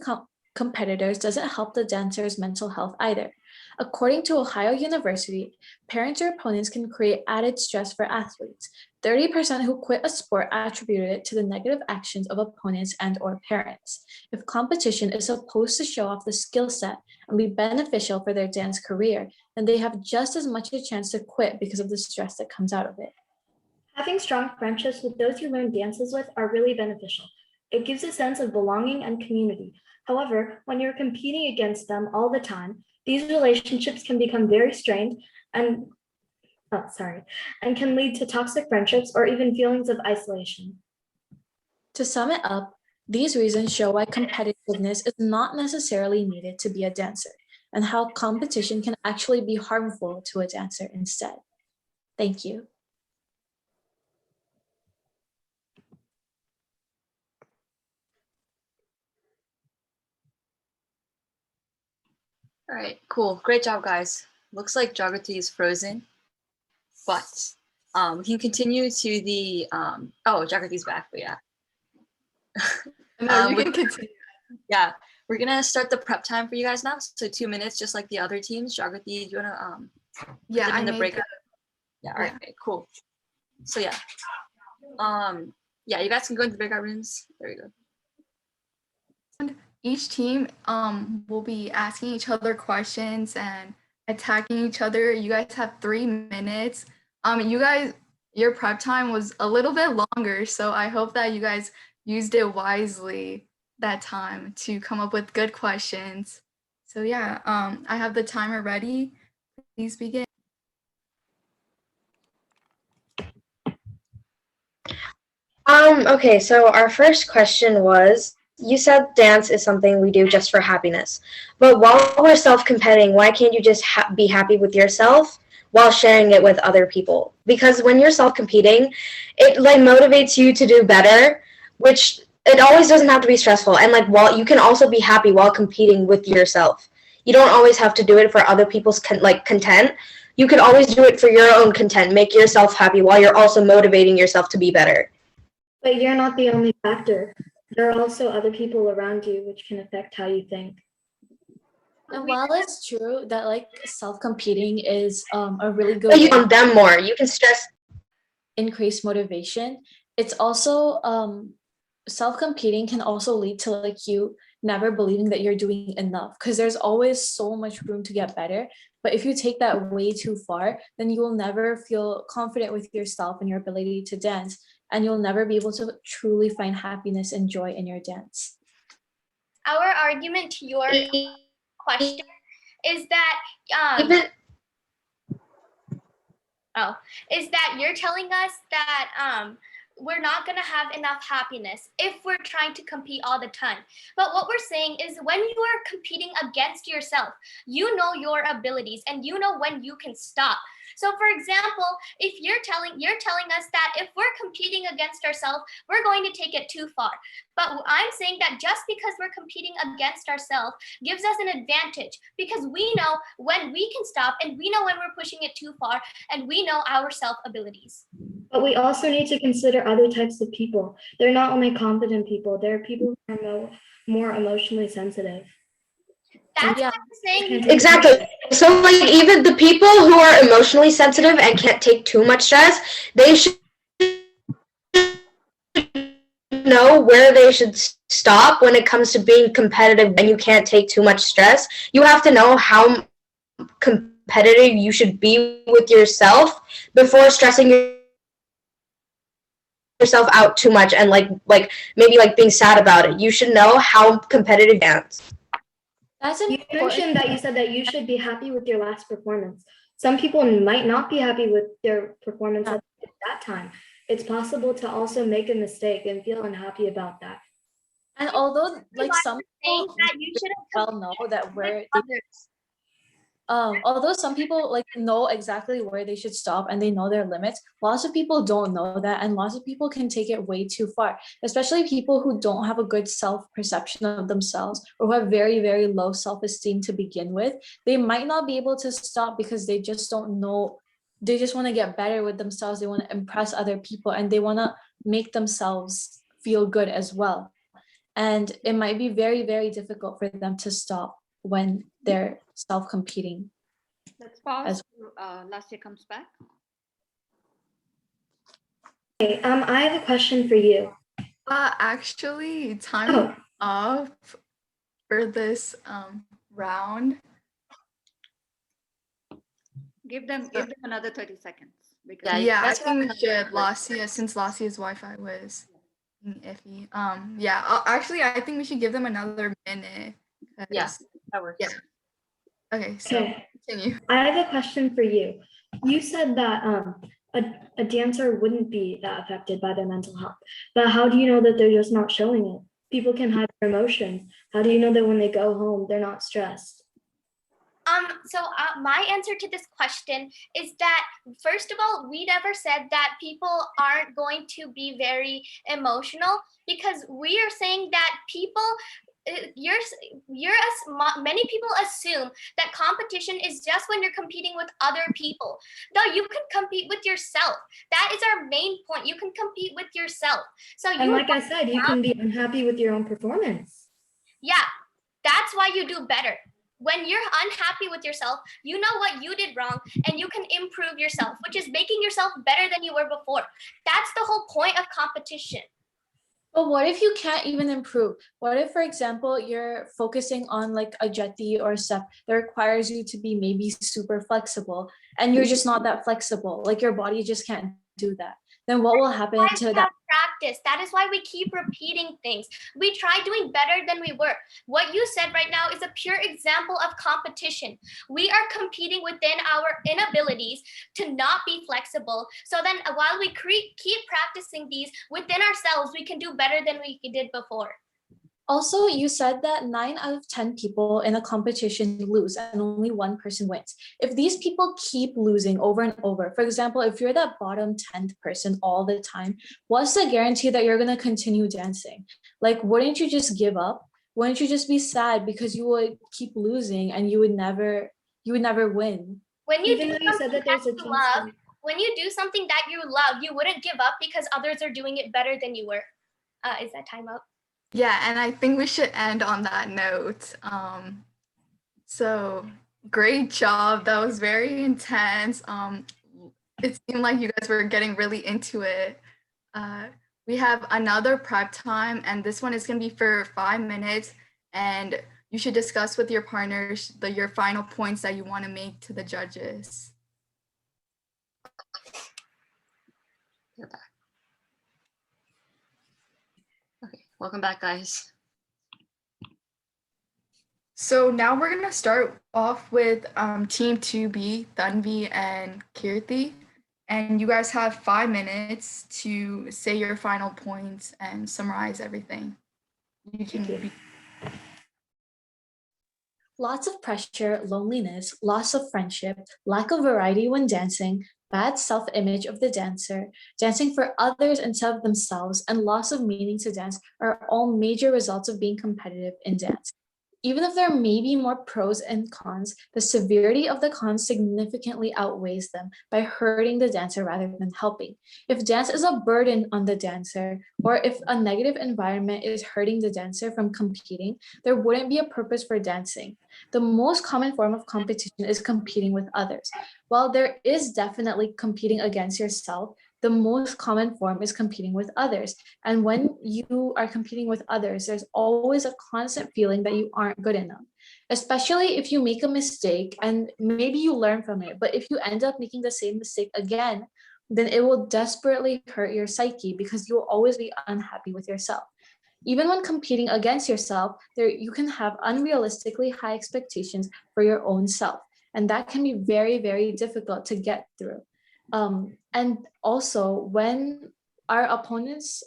competitors doesn't help the dancer's mental health either. According to Ohio University, parents or opponents can create added stress for athletes. 30% who quit a sport attributed it to the negative actions of opponents and or parents. If competition is supposed to show off the skill set and be beneficial for their dance career, then they have just as much a chance to quit because of the stress that comes out of it. Having strong friendships with those you learn dances with are really beneficial. It gives a sense of belonging and community. However, when you're competing against them all the time, these relationships can become very strained and and can lead to toxic friendships or even feelings of isolation. To sum it up, these reasons show why competitiveness is not necessarily needed to be a dancer, and how competition can actually be harmful to a dancer instead. Thank you. All right, cool. Great job, guys. Looks like Jagruti is frozen, but we can continue to the, oh, Jagruti's back, but yeah. No, you can continue. Yeah, we're gonna start the prep time for you guys now. So 2 minutes, just like the other teams. Jagruti, do you wanna yeah, in the break? Yeah, all right, okay, cool. So yeah. Yeah, you guys can go into the breakout rooms. There you go. Each team will be asking each other questions and attacking each other. You guys have 3 minutes. You guys, your prep time was a little bit longer, so I hope that you guys used it wisely that time to come up with good questions. So yeah, I have the timer ready. Please begin. Okay, so our first question was, you said dance is something we do just for happiness. But while we're self-competing, why can't you just be happy with yourself while sharing it with other people? Because when you're self-competing, it like motivates you to do better, which it always doesn't have to be stressful. And like while you can also be happy while competing with yourself. You don't always have to do it for other people's content. You can always do it for your own content. Make yourself happy while you're also motivating yourself to be better. But you're not the only factor. There are also other people around you which can affect how you think. And while it's true that like self-competing is a really good way, you want them more. You can stress increase motivation. It's also self-competing can also lead to like you never believing that you're doing enough, because there's always so much room to get better. But if you take that way too far, then you will never feel confident with yourself and your ability to dance, and you'll never be able to truly find happiness and joy in your dance. Our argument to your question is that you're telling us that we're not going to have enough happiness if we're trying to compete all the time. But what we're saying is when you are competing against yourself, you know your abilities and you know when you can stop. So for example, if you're telling us that if we're competing against ourselves, we're going to take it too far. But I'm saying that just because we're competing against ourselves gives us an advantage, because we know when we can stop and we know when we're pushing it too far, and we know our self abilities. But we also need to consider other types of people. They're not only confident people, there are people who are more emotionally sensitive. That's what I'm saying. Exactly. So like even the people who are emotionally sensitive and can't take too much stress, they should know where they should stop when it comes to being competitive and you can't take too much stress. You have to know how competitive you should be with yourself before stressing yourself out too much and like maybe like being sad about it. You should know how competitive dance. That's important. You mentioned that you said that you should be happy with your last performance. Some people might not be happy with their performance at that time. It's possible to also make a mistake and feel unhappy about that. And although like some people well know that where although some people like know exactly where they should stop and they know their limits, lots of people don't know that, and lots of people can take it way too far, especially people who don't have a good self-perception of themselves or who have very, very low self-esteem to begin with. They might not be able to stop because they just don't know. They just want to get better with themselves. They want to impress other people and they want to make themselves feel good as well. And it might be very, very difficult for them to stop when they're self-competing. Let's pause. Laasya comes back. Okay, I have a question for you. Actually, time up for this round. Give them another 30 seconds. Because I think we should Laasya, since Laasya's Wi-Fi was iffy. Yeah, actually, I think we should give them another minute. Yeah, that works. Yeah. Okay, so continue. I have a question for you. You said that a dancer wouldn't be that affected by their mental health, but how do you know that they're just not showing it? People can hide their emotions. How do you know that when they go home, they're not stressed? So my answer to this question is that, first of all, we never said that people aren't going to be very emotional, because we are saying that people, many people assume that competition is just when you're competing with other people. No, you can compete with yourself. That is our main point. You can compete with yourself. So And like I said, you can be unhappy with your own performance. Yeah, that's why you do better. When you're unhappy with yourself, you know what you did wrong and you can improve yourself, which is making yourself better than you were before. That's the whole point of competition. But what if you can't even improve? What if, for example, you're focusing on like a jati or a step that requires you to be maybe super flexible and you're just not that flexible, like your body just can't do that? Then what will happen to that? Practice. That is why we keep repeating things. We try doing better than we were. What you said right now is a pure example of competition. We are competing within our inabilities to not be flexible. So then while we keep practicing these within ourselves, we can do better than we did before. Also, you said that 9 out of 10 people in a competition lose and only one person wins. If these people keep losing over and over, for example, if you're that bottom 10th person all the time, what's the guarantee that you're going to continue dancing? Like, wouldn't you just give up? Wouldn't you just be sad because you would keep losing and you would never win? When you do something that you love, when you do something that you love, you wouldn't give up because others are doing it better than you were. Is that time up? Yeah, and I think we should end on that note. So great job. That was very intense. It seemed like you guys were getting really into it. We have another prep time, and this one is going to be for 5 minutes. And you should discuss with your partners your final points that you want to make to the judges. Okay, welcome back, guys. So now we're going to start off with Team 2B, Tanvi and Keerthi. And you guys have 5 minutes to say your final points and summarize everything. You can Lots of pressure, loneliness, loss of friendship, lack of variety when dancing, bad self-image of the dancer, dancing for others instead of themselves, and loss of meaning to dance are all major results of being competitive in dance. Even if there may be more pros and cons, the severity of the cons significantly outweighs them by hurting the dancer rather than helping. If dance is a burden on the dancer, or if a negative environment is hurting the dancer from competing, there wouldn't be a purpose for dancing. The most common form of competition is competing with others. While there is definitely competing against yourself, the most common form is competing with others. And when you are competing with others, there's always a constant feeling that you aren't good enough, especially if you make a mistake and maybe you learn from it. But if you end up making the same mistake again, then it will desperately hurt your psyche because you will always be unhappy with yourself. Even when competing against yourself, you can have unrealistically high expectations for your own self. And that can be very, very difficult to get through. And also when our opponents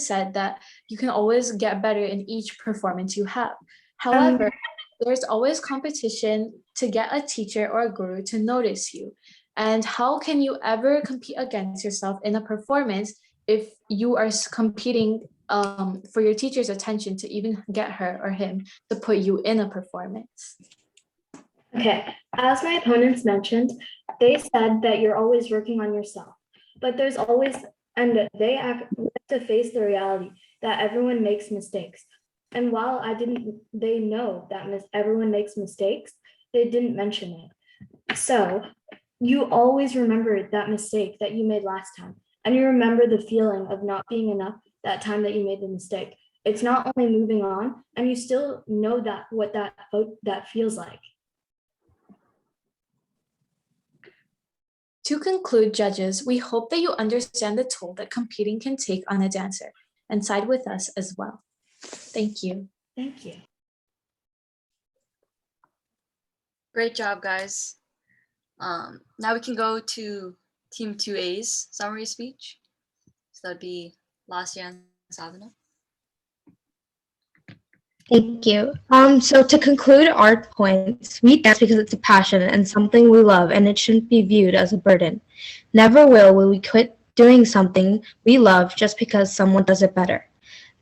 said that you can always get better in each performance you have. However, there's always competition to get a teacher or a guru to notice you. And how can you ever compete against yourself in a performance if you are competing for your teacher's attention to even get her or him to put you in a performance? Okay, as my opponents mentioned, they said that you're always working on yourself, but there's always, and they have to face the reality that everyone makes mistakes. And while they know that everyone makes mistakes, they didn't mention it. So you always remember that mistake that you made last time, and you remember the feeling of not being enough that time that you made the mistake. It's not only moving on, and you still know what that feels like. To conclude, judges, we hope that you understand the toll that competing can take on a dancer. and side with us as well. Thank you. Thank you. Great job, guys. Now we can go to Team 2A's summary speech. So that'd be Laasya and Sadhana. Thank you. So to conclude our points, we dance because it's a passion and something we love, and it shouldn't be viewed as a burden. Never will we quit doing something we love just because someone does it better.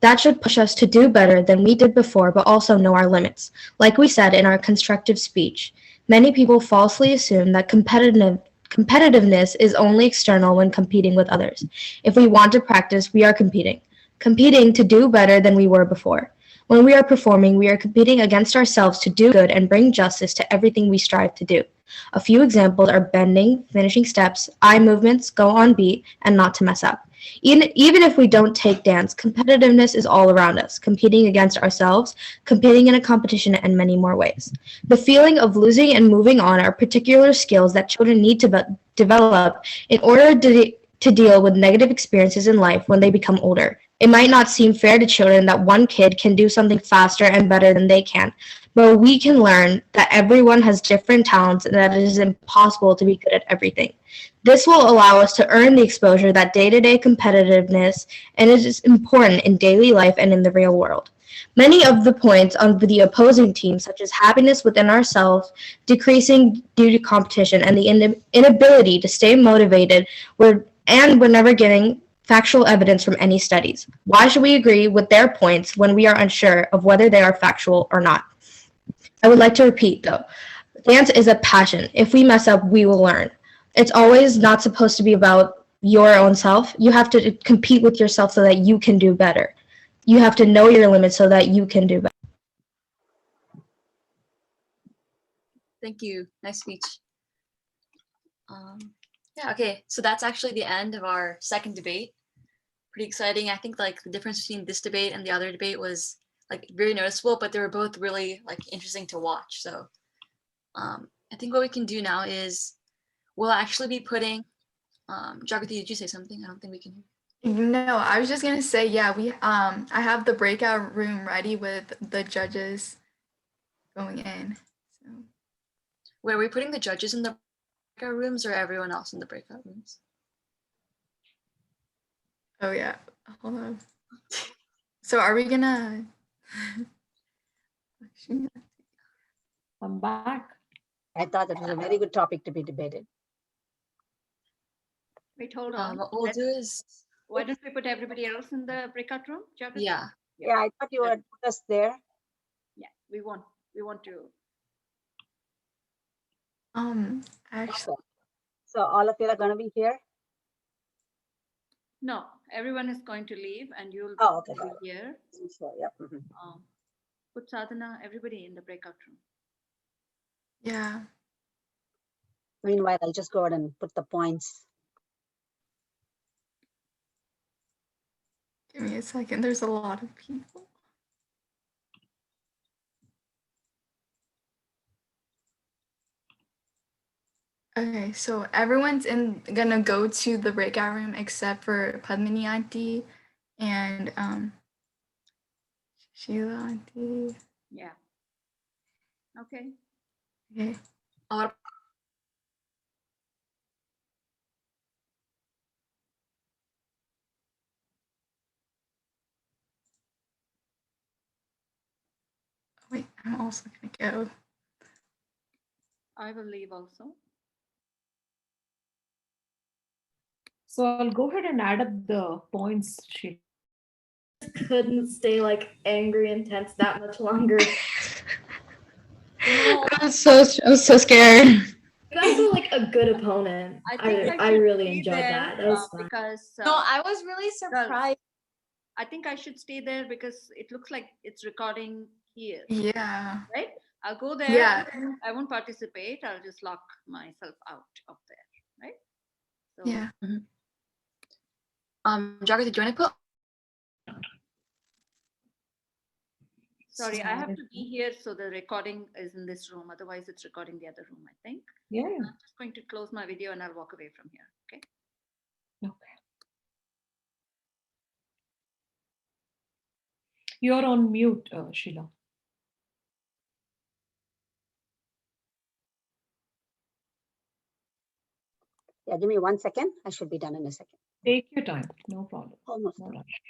That should push us to do better than we did before, but also know our limits. Like we said in our constructive speech, many people falsely assume that competitiveness is only external when competing with others. If we want to practice, we are competing to do better than we were before. When we are performing, we are competing against ourselves to do good and bring justice to everything we strive to do. A few examples are bending, finishing steps, eye movements, go on beat, and not to mess up. Even if we don't take dance, competitiveness is all around us, competing against ourselves, competing in a competition, and many more ways. The feeling of losing and moving on are particular skills that children need to develop in order to deal with negative experiences in life when they become older. It might not seem fair to children that one kid can do something faster and better than they can, but we can learn that everyone has different talents and that it is impossible to be good at everything. This will allow us to earn the exposure that day-to-day competitiveness and it is important in daily life and in the real world. Many of the points on the opposing team, such as happiness within ourselves, decreasing due to competition, and the inability to stay motivated, we're never getting factual evidence from any studies. Why should we agree with their points when we are unsure of whether they are factual or not? I would like to repeat, though, dance is a passion. If we mess up, we will learn. It's always not supposed to be about your own self. You have to compete with yourself so that you can do better. You have to know your limits so that you can do better. Thank you. Nice speech. Yeah, okay. So that's actually the end of our second debate. Pretty exciting. I think like the difference between this debate and the other debate was like very noticeable, but they were both really like interesting to watch. So I think what we can do now is we'll actually be putting Jagruti, did you say something? I don't think we can hear. No, I was just gonna say, yeah, I have the breakout room ready with the judges going in. So. Wait, are we putting the judges in the breakout rooms or everyone else in the breakout rooms? Oh yeah, hold on. So are we gonna? I'm back. I thought that was a very good topic to be debated. Wait, hold on. What we'll do is, why don't we put everybody else in the breakout room? Jagruti? Yeah. Yeah, I thought you would put us there. Yeah, we want to. Actually. So all of you are going to be here? No, everyone is going to leave and you'll okay, be here. Sure, yep. Put Sadhana, everybody in the breakout room. Yeah. Meanwhile, I'll just go ahead and put the points. Give me a second. There's a lot of people. Okay, so everyone's gonna go to the breakout room except for Padmini auntie and Sheila auntie. Yeah. Okay. Okay. Wait, I'm also gonna go. I will leave also. So I'll go ahead and add up the points. Couldn't stay like angry and tense that much longer. I'm so scared. You guys were like a good opponent. I really enjoyed that. That was fun. Because No, I was really surprised. I think I should stay there because it looks like it's recording here. Yeah. Right? I'll go there. Yeah. I won't participate. I'll just lock myself out of there. Right? So, yeah. Jagruti, do you want to put? Sorry, I have to be here so the recording is in this room. Otherwise, it's recording the other room, I think. Yeah. I'm just going to close my video and I'll walk away from here. Okay. Okay. You're on mute, Sheila. Yeah, give me 1 second. I should be done in a second. Take your time, no problem. Almost No done. rush.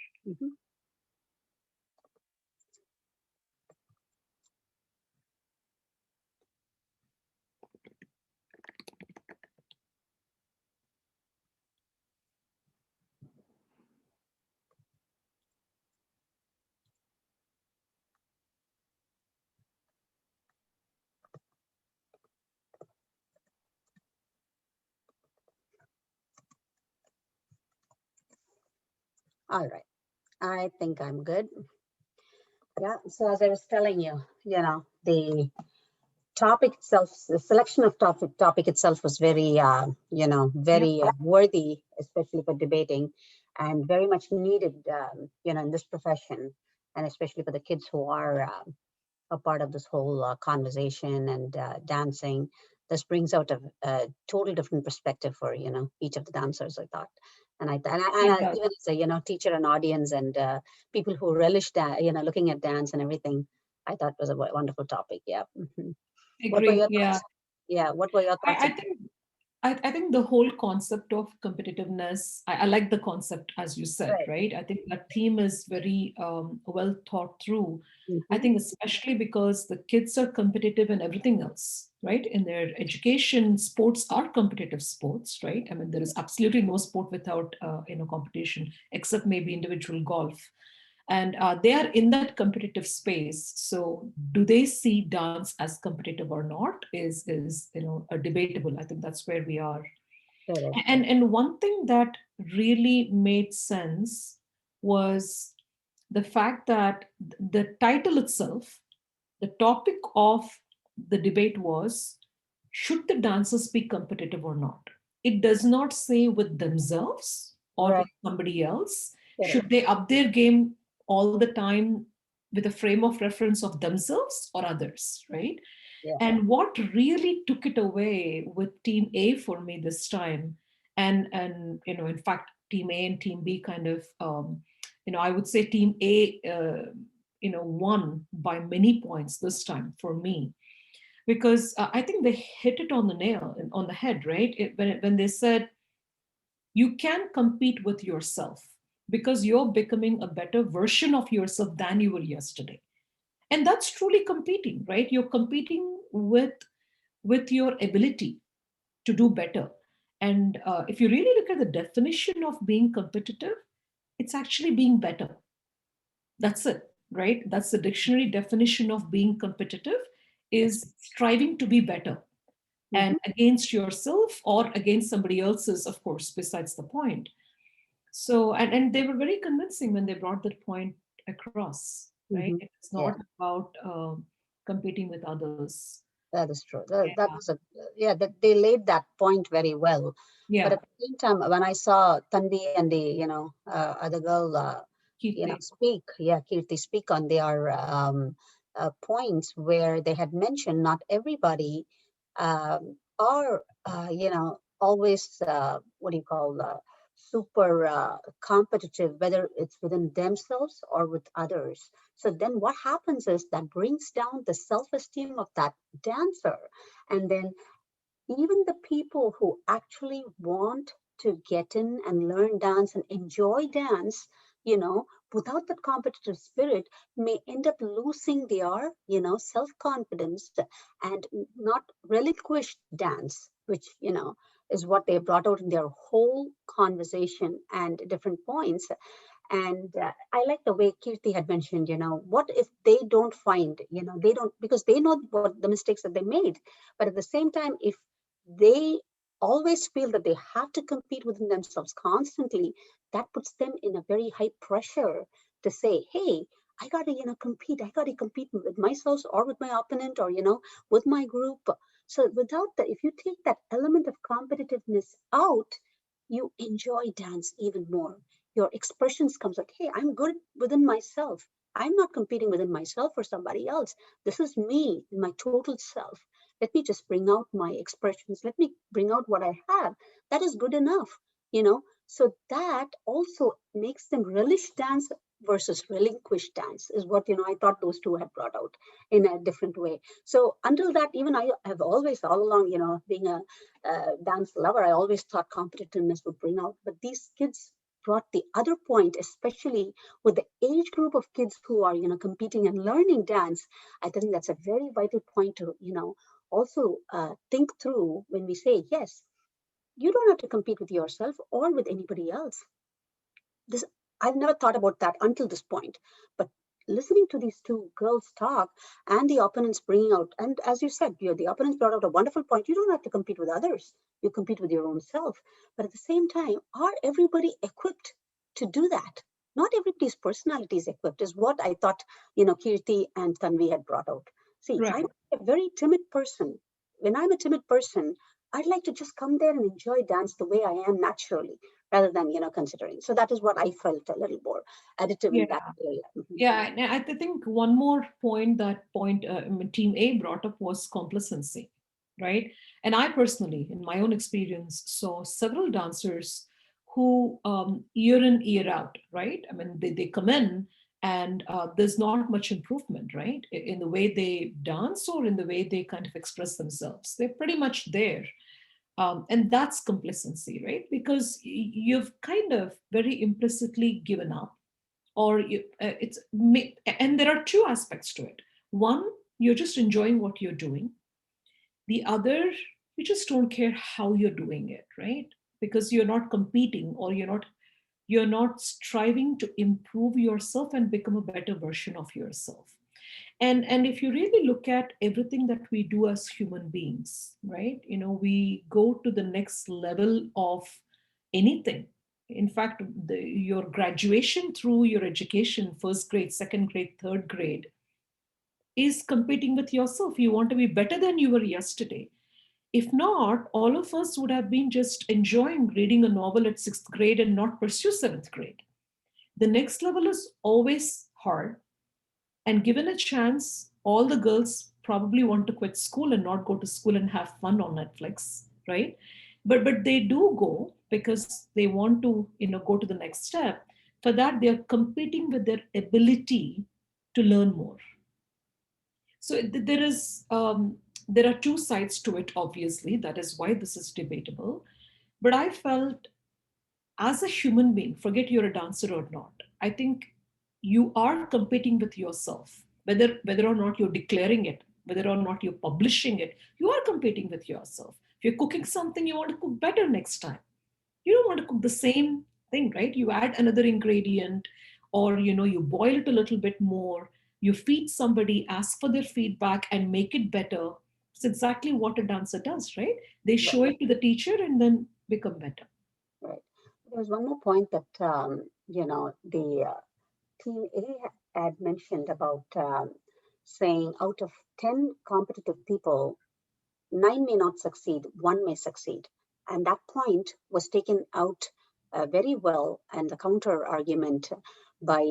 All right. I think I'm good. Yeah. So as I was telling you, the topic itself, the selection of topic itself was very, very worthy, especially for debating, and very much needed, in this profession, and especially for the kids who are a part of this whole conversation and dancing. This brings out a total different perspective for each of the dancers, I thought, and even as a teacher and audience and people who relish that, looking at dance and everything, I thought was a wonderful topic. Yeah. What were Agree. your Yeah. thoughts? Yeah. What were your thoughts? I think the whole concept of competitiveness, I like the concept, as you said, right? I think that theme is very well thought through. I think especially because the kids are competitive in everything else, right? In their education, sports are competitive sports, right? I mean, there is absolutely no sport without, competition, except maybe individual golf. And they are in that competitive space. So do they see dance as competitive or not is a debatable. I think that's where we are. And one thing that really made sense was the fact that the title itself, the topic of the debate was, should the dancers be competitive or not? It does not say with themselves or with somebody else. Should they up their game all the time with a frame of reference of themselves or others, right? Yeah. And what really took it away with Team A for me this time, and in fact, Team A and Team B kind of, I would say Team A, won by many points this time for me, because I think they hit it on the nail, on the head, right? When they said, you can compete with yourself because you're becoming a better version of yourself than you were yesterday. And that's truly competing, right? You're competing with your ability to do better. And if you really look at the definition of being competitive, it's actually being better. That's it, right? That's the dictionary definition of being competitive, is striving to be better. And against yourself or against somebody else's, of course, besides the point. So, and they were very convincing when they brought that point across, right? It's not about competing with others. That is true. That was that they laid that point very well. Yeah. But at the same time, when I saw Tanvi and the other girl speak, Keerthi speak on their points where they had mentioned not everybody are always super competitive, whether it's within themselves or with others. So then what happens is that brings down the self-esteem of that dancer. And then even the people who actually want to get in and learn dance and enjoy dance, without that competitive spirit, may end up losing their, self-confidence and not relinquish dance, which, is what they brought out in their whole conversation and different points. And I like the way Keerthi had mentioned, what if they don't find, they don't, because they know what the mistakes that they made. But at the same time, if they always feel that they have to compete within themselves constantly, that puts them in a very high pressure to say, hey, I got to, compete. I got to compete with myself or with my opponent or, with my group. So without that, if you take that element of competitiveness out, you enjoy dance even more. Your expressions comes like, hey, I'm good within myself. I'm not competing within myself or somebody else. This is me, my total self. Let me just bring out my expressions. Let me bring out what I have. That is good enough, So that also makes them relish dance versus relinquish dance is what, I thought those two had brought out in a different way. So until that, even I have always all along, being a dance lover, I always thought competitiveness would bring out, but these kids brought the other point, especially with the age group of kids who are, competing and learning dance. I think that's a very vital point to, also think through when we say, yes, you don't have to compete with yourself or with anybody else. This, I've never thought about that until this point, but listening to these two girls talk and the opponents bringing out, and as you said, the opponents brought out a wonderful point. You don't have to compete with others. You compete with your own self. But at the same time, are everybody equipped to do that? Not everybody's personality is equipped, is what I thought, Keerthi and Tanvi had brought out. See, Right. I'm a very timid person. When I'm a timid person, I'd like to just come there and enjoy dance the way I am naturally, rather than, considering. So that is what I felt a little more additive in that area. Yeah, and I think one more point Team A brought up was complacency, right? And I personally, in my own experience, saw several dancers who year in, year out, right? I mean, they come in and there's not much improvement, right? In the way they dance or in the way they kind of express themselves. They're pretty much there. And that's complacency, right? Because you've kind of very implicitly given up, or and there are two aspects to it. One, you're just enjoying what you're doing. The other, you just don't care how you're doing it, right? Because you're not competing, or you're not striving to improve yourself and become a better version of yourself. And if you really look at everything that we do as human beings, right, we go to the next level of anything. In fact, your graduation through your education, first grade, second grade, third grade, is competing with yourself. You want to be better than you were yesterday. If not, all of us would have been just enjoying reading a novel at sixth grade and not pursue seventh grade. The next level is always hard. And given a chance, all the girls probably want to quit school and not go to school and have fun on Netflix, right? But they do go because they want to, go to the next step. For that, they are competing with their ability to learn more. So there are two sides to it, obviously. That is why this is debatable. But I felt, as a human being, forget you're a dancer or not, I think you are competing with yourself, whether or not you're declaring it, whether or not you're publishing it. You are competing with yourself. If you're cooking something, you want to cook better next time. You don't want to cook the same thing, right? You add another ingredient, or you boil it a little bit more. You feed somebody, ask for their feedback, and make it better. It's exactly what a dancer does, right? They show it to the teacher and then become better. Right. There was one more point that the Team A had mentioned about saying out of 10 competitive people, 9 may not succeed, 1 may succeed. And that point was taken out very well, and the counter argument by,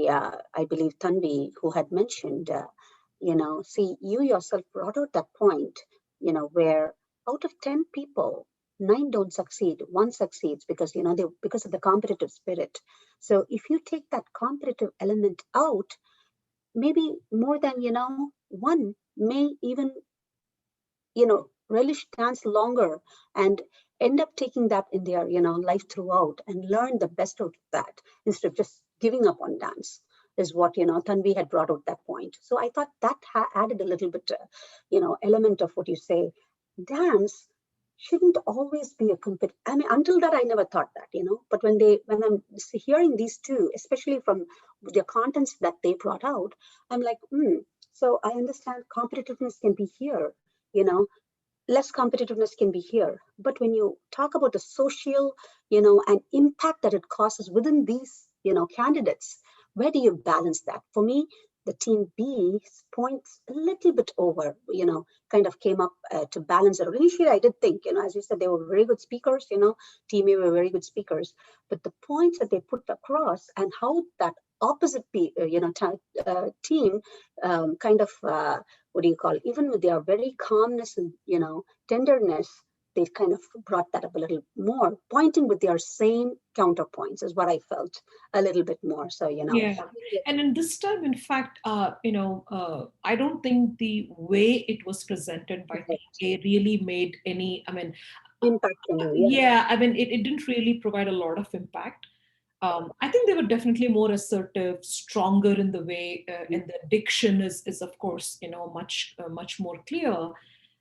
I believe, Tanvi, who had mentioned, see, you yourself brought out that point, where out of 10 people, 9 don't succeed, 1 succeeds because, because of the competitive spirit. So if you take that competitive element out, maybe more than, 1 may even, relish dance longer and end up taking that in their, life throughout and learn the best out of that instead of just giving up on dance, is what, Tanvi had brought out that point. So I thought that added a little bit, element of what you say. Dance shouldn't always be a competition. I mean, until that, I never thought that, but when I'm hearing these two, especially from the contents that they brought out, I'm like, so I understand competitiveness can be here, less competitiveness can be here. But when you talk about the social, and impact that it causes within these, candidates, where do you balance that? For me, the Team B's points a little bit over, kind of came up to balance it. Initially, I did think, as you said, they were very good speakers, Team A were very good speakers, but the points that they put across and how that opposite team kind of, what do you call it? Even with their very calmness and, tenderness, they kind of brought that up a little more, pointing with their same counterpoints is what I felt a little bit more. So, Yeah. And in this time, in fact, I don't think the way it was presented by TA really made any, impact on you. Yeah, it didn't really provide a lot of impact. I think they were definitely more assertive, stronger in the way, and the diction is of course, much more clear.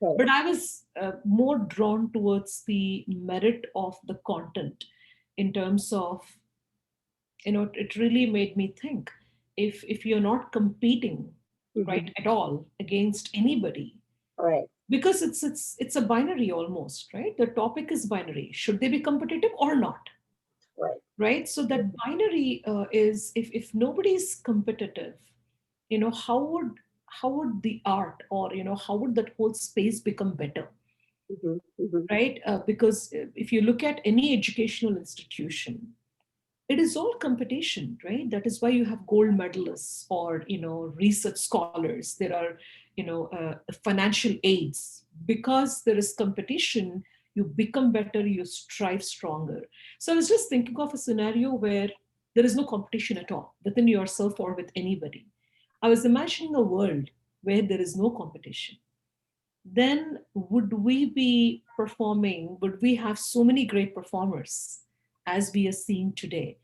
Right. But I was more drawn towards the merit of the content in terms of, it really made me think, if you're not competing, right, at all against anybody, right, because it's a binary almost, right? The topic is binary. Should they be competitive or not? Right. So that binary is, if nobody is competitive, how would the art, or how would that whole space become better? Right? Because if you look at any educational institution, it is all competition, right? That is why you have gold medalists or research scholars. There are financial aids, because there is competition. You become better, you strive stronger. So I was just thinking of a scenario where there is no competition at all within yourself or with anybody. I was imagining a world where there is no competition. Then would we be performing, would we have so many great performers as we are seeing today?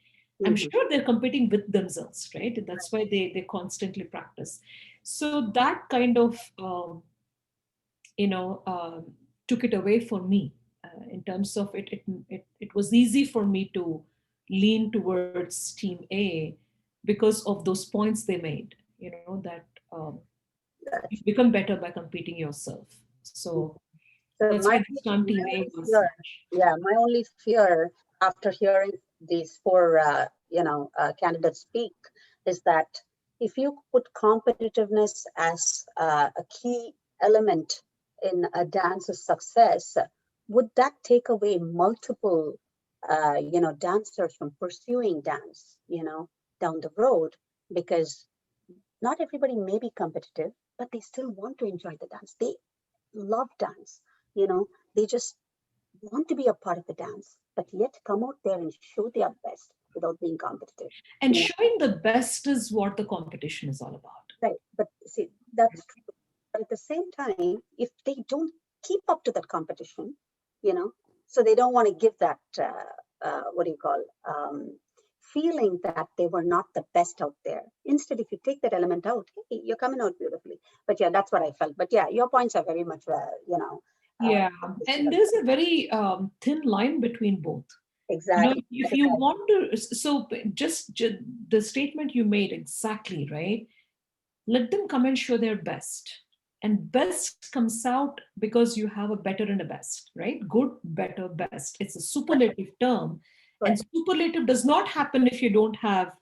I'm sure they're competing with themselves, right? And that's why they constantly practice. So that kind of, took it away for me in terms of it was easy for me to lean towards Team A because of those points they made, that you become better by competing yourself. So that's why this time Team A was. My only fear after hearing these four, candidates speak is that if you put competitiveness as a key element in a dance's success, would that take away multiple, dancers from pursuing dance, down the road? Because not everybody may be competitive, but they still want to enjoy the dance. They love dance, they just want to be a part of the dance, but yet come out there and show their best without being competitive. And showing the best is what the competition is all about. Right, but see, that's true. But at the same time, if they don't keep up to that competition, so they don't want to give that, feeling that they were not the best out there. Instead, if you take that element out, hey, you're coming out beautifully. But yeah, that's what I felt. But yeah, your points are very much, yeah, and there's a very thin line between both. Exactly. If you want to, so just the statement you made, exactly, right? Let them come and show their best. And best comes out because you have a better and a best, right? Good, better, best. It's a superlative term. Right. And superlative does not happen if you don't have,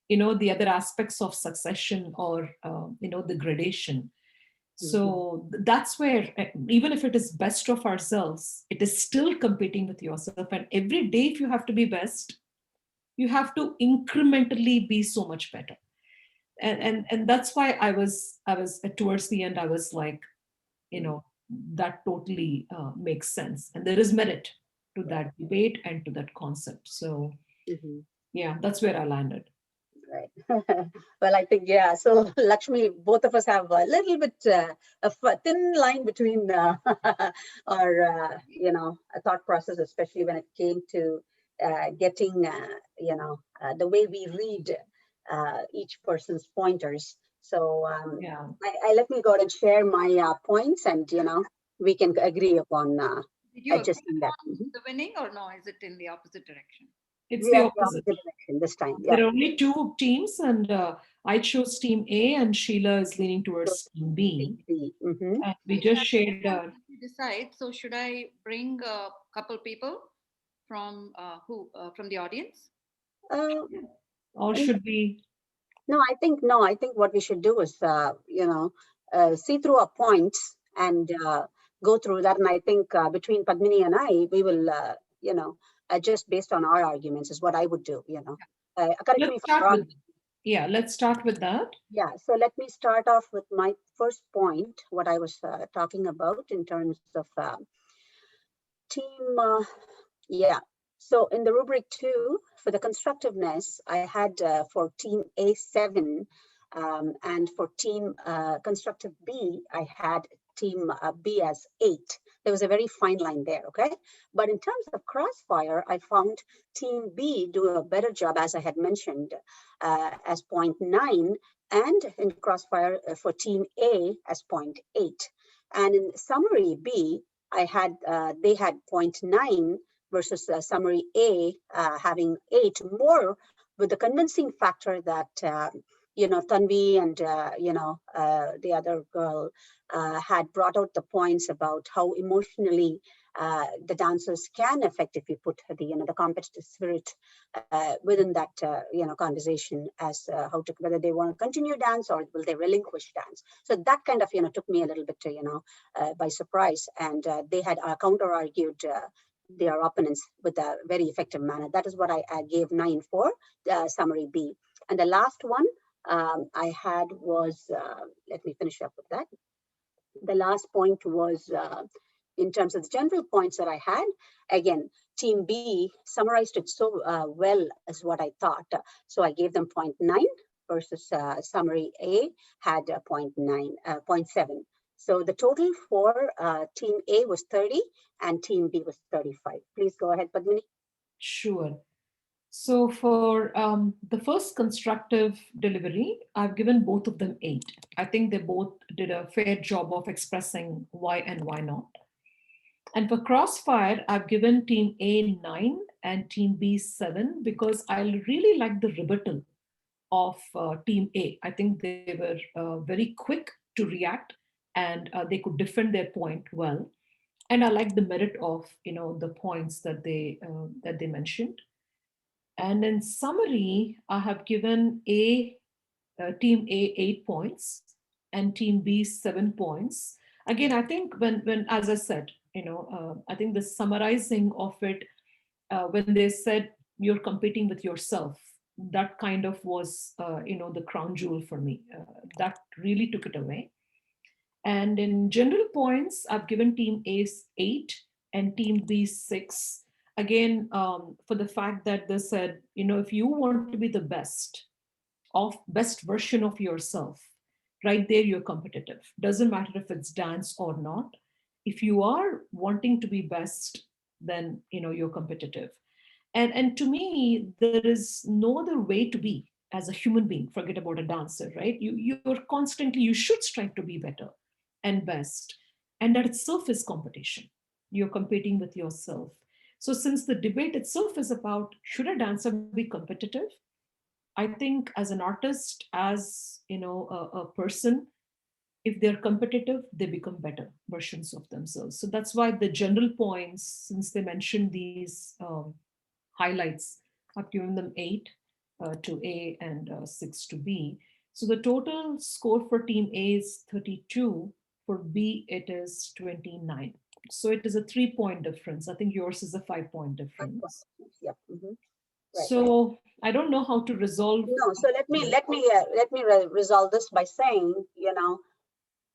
the other aspects of succession or, the gradation. So that's where, even if it is best of ourselves, it is still competing with yourself. And every day, if you have to be best, you have to incrementally be so much better. And that's why I was towards the end, I was like, that totally makes sense. And there is merit to that debate and to that concept. So yeah, that's where I landed. Right. Well, I think, yeah. So Lakshmi, both of us have a little bit of a thin line between our, a thought process, especially when it came to getting, the way we read each person's pointers. So I let me go ahead and share my points, and we can agree upon adjusting that. The winning, or no? Is it in the opposite direction? It's the opposite direction this time. There are only two teams, and I chose Team A, and Sheila is leaning towards Team B. And we just shared. Decide. So should I bring a couple people from from the audience? Or should we? No, I think what we should do is see through our points and go through that. And I think between Padmini and I, we will just based on our arguments is what I would do. Correct me if I'm wrong. Let's start with that. Yeah, so let me start off with my first point, what I was talking about in terms of team, yeah. So in the rubric 2, for the constructiveness, I had for team A 7, and for team constructive B, I had team B as 8. There was a very fine line there, okay? But in terms of crossfire, I found team B do a better job, as I had mentioned, as 0.9, and in crossfire for team A as 0.8. And in summary B, I had they had 0.9 versus summary A having 8, more with the convincing factor that Tanvi and the other girl had brought out the points about how emotionally the dancers can affect if you put the competitive spirit within that conversation as how to whether they want to continue dance or will they relinquish dance. So that kind of took me a little bit by surprise, and they had counter argued their opponents with a very effective manner. That is what I gave 9 for summary B. And the last one I had was, let me finish up with that. The last point was in terms of the general points that I had, again, team B summarized it so well as what I thought. So I gave them 0.9 versus summary A had 0.7. So the total for team A was 30 and team B was 35. Please go ahead, Padmini. Sure. So for the first constructive delivery, I've given both of them 8. I think they both did a fair job of expressing why and why not. And for crossfire, I've given team A 9 and team B 7 because I really like the rebuttal of team A. I think they were very quick to react, and they could defend their point well. And I like the merit of the points that they mentioned. And in summary, I have given team A 8 points and team B 7 points. Again, I think when as I said, I think the summarizing of it, when they said you're competing with yourself, that kind of was, the crown jewel for me. That really took it away. And in general points, I've given team A 8 and team B 6. Again, for the fact that they said, if you want to be the best version of yourself, right there, you're competitive. Doesn't matter if it's dance or not. If you are wanting to be best, then, you're competitive. And to me, there is no other way to be as a human being. Forget about a dancer, right? You should strive to be better and best. And that itself is competition. You're competing with yourself. So since the debate itself is about, should a dancer be competitive? I think as an artist, as a person, if they're competitive, they become better versions of themselves. So that's why the general points, since they mentioned these highlights, I've given them 8 to A and 6 to B. So the total score for team A is 32. For B, it is 29. So it is a 3-point difference. I think yours is a 5-point difference. Yep. Mm-hmm. Right. So I don't know how to resolve. No, so let me resolve this by saying,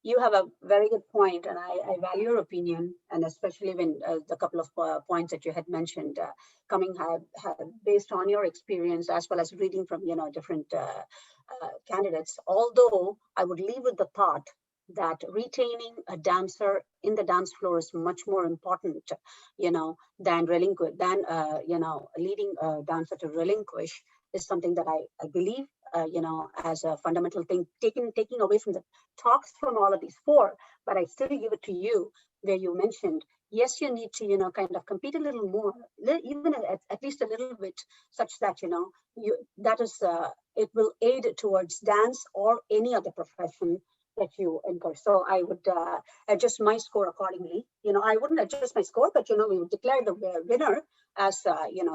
you have a very good point, and I value your opinion, and especially when the couple of points that you had mentioned coming based on your experience as well as reading from different candidates. Although I would leave with the thought that retaining a dancer in the dance floor is much more important, than leading a dancer to relinquish is something that I believe, as a fundamental thing, taking away from the talks from all of these 4, but I still give it to you where you mentioned, yes, you need to, kind of compete a little more, even at least a little bit, such that, it will aid towards dance or any other profession that you encourage. So I would adjust my score accordingly. I wouldn't adjust my score, but, we would declare the winner as,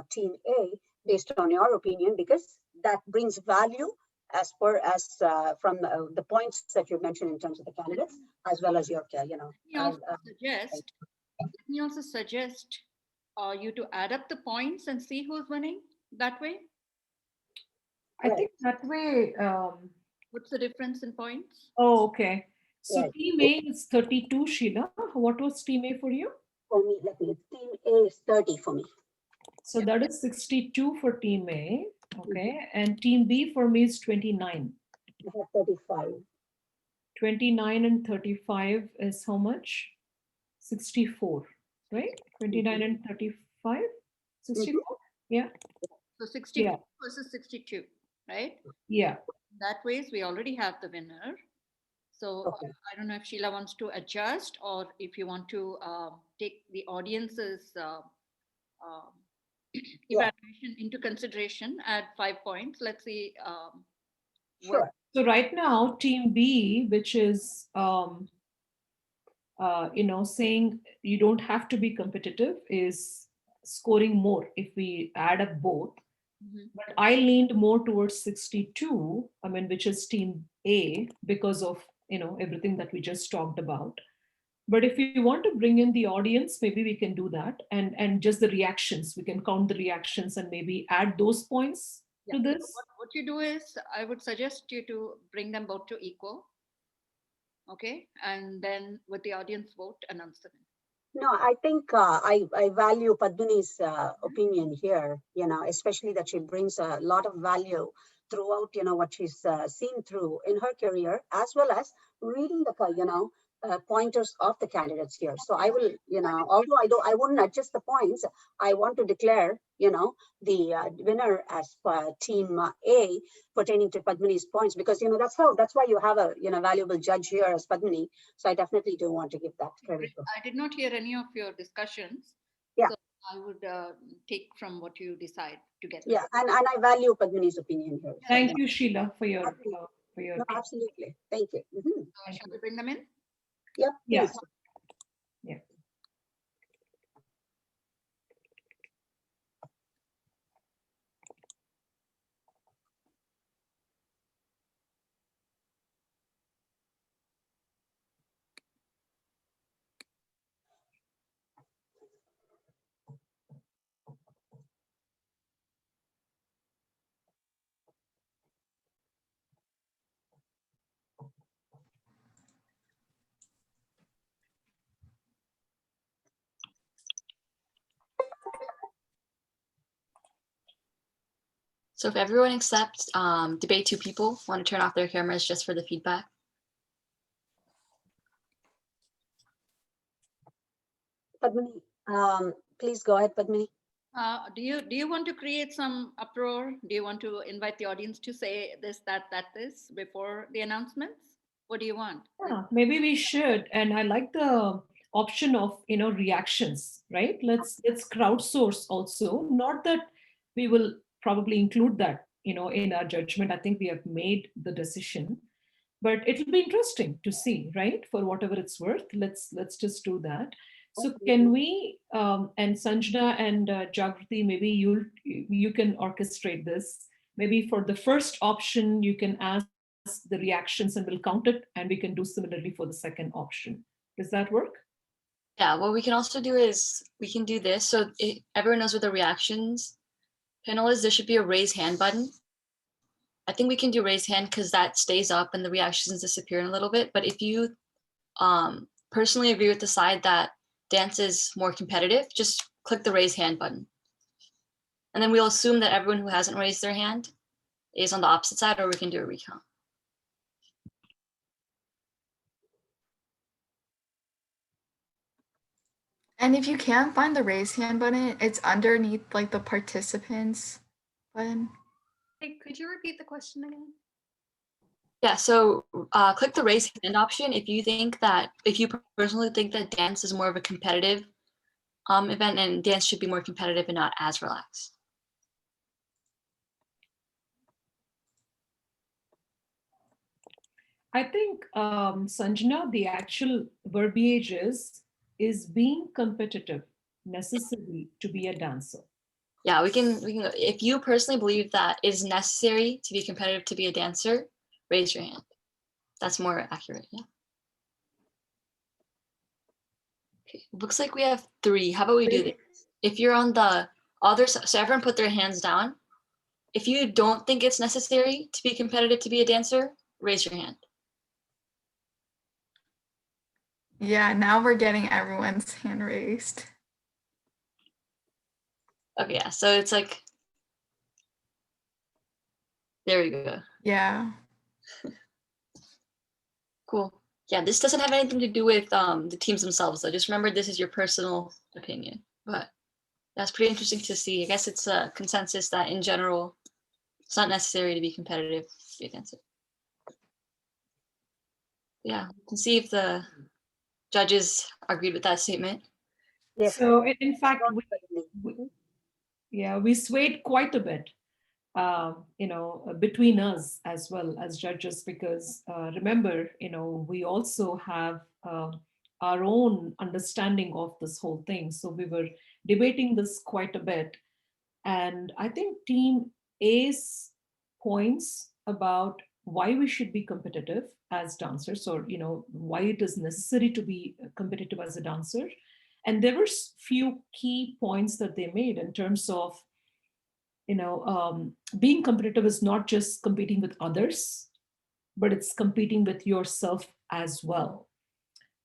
team A based on your opinion, because that brings value as from the points that you mentioned in terms of the candidates, as well as your, Let me also suggest you to add up the points and see who's winning that way. I think that way. What's the difference in points? Oh, okay. So team A is 32, Sheila. What was team A for you? For me, team A is 30 for me. So that is 62 for team A. Okay. And team B for me is 29. I have 35. 29 and 35 is how much? 64, right? 29 and 35? 64? Yeah. So 64 Yeah. versus 62, right? Yeah. That ways we already have the winner. So I don't know if Sheila wants to adjust or if you want to take the audience's evaluation into consideration at 5 points. Let's see. Sure. So right now, team B, which is saying you don't have to be competitive, is scoring more if we add up both. But I leaned more towards 62, which is team A, because of everything that we just talked about. But if you want to bring in the audience, maybe we can do that, and just the reactions. We can count the reactions and maybe add those points to this. What you do is, I would suggest you to bring them both to equal. Okay, and then with the audience vote, announce the winner. No, I think I value Padmini's opinion here, especially that she brings a lot of value throughout, what she's seen through in her career, as well as reading the, pointers of the candidates here. So I will, although I wouldn't adjust the points, I want to declare, the winner as team A pertaining to Padmini's points, because, that's why you have a, valuable judge here as Padmini. So I definitely do want to give that credit. I did not hear any of your discussions. Yeah. So I would take from what you decide together. Yeah, and I value Padmini's opinion here. Thank you, Sheila, for your. No, absolutely. Thank you. Shall we bring them in? Yep. Yeah. Please. Yeah. So if everyone except debate 2 people want to turn off their cameras just for the feedback. Padmini, please go ahead, Padmini. Do you want to create some uproar? Do you want to invite the audience to say this, that, this before the announcements? What do you want? Yeah, maybe we should. And I like the option of reactions, right? Let's crowdsource also. Not that we will probably include that in our judgment. I think we have made the decision, but it'll be interesting to see, right? For whatever it's worth, let's just do that. So can we and Sanjana and Jagruti, maybe you can orchestrate this. Maybe for the first option, you can ask the reactions and we'll count it, and we can do similarly for the second option. Does that work? Yeah, what we can also do is we can do this. So everyone knows what the reactions panel is. There should be a raise hand button. I think we can do raise hand because that stays up and the reactions disappear in a little bit. But if you personally agree with the side that dance is more competitive, just click the raise hand button. And then we'll assume that everyone who hasn't raised their hand is on the opposite side, or we can do a recount. And if you can't find the raise hand button, it's underneath like the participants button. Hey, could you repeat the question again? Yeah, so click the raise hand option if you personally think that dance is more of a competitive event, and dance should be more competitive and not as relaxed. I think, Sanjana, the actual verbiage is being competitive necessary to be a dancer? Yeah, we can, if you personally believe that it is necessary to be competitive to be a dancer, raise your hand. That's more accurate, yeah. Okay, looks like we have 3. How about we do this? If you're on the other side, so everyone put their hands down. If you don't think it's necessary to be competitive to be a dancer, raise your hand. Yeah, now we're getting everyone's hand raised. Okay, yeah, so it's like, there we go. Yeah. Cool. Yeah, this doesn't have anything to do with the teams themselves, though. Just remember, this is your personal opinion. But that's pretty interesting to see. I guess it's a consensus that in general, it's not necessary to be competitive against it. Yeah, you can see if the judges agreed with that statement. Yes. So in fact, we swayed quite a bit, between us as well as judges, because remember, we also have our own understanding of this whole thing. So we were debating this quite a bit. And I think Team A's points about why we should be competitive as dancers, or why it is necessary to be competitive as a dancer. And there were few key points that they made in terms of being competitive is not just competing with others, but it's competing with yourself as well.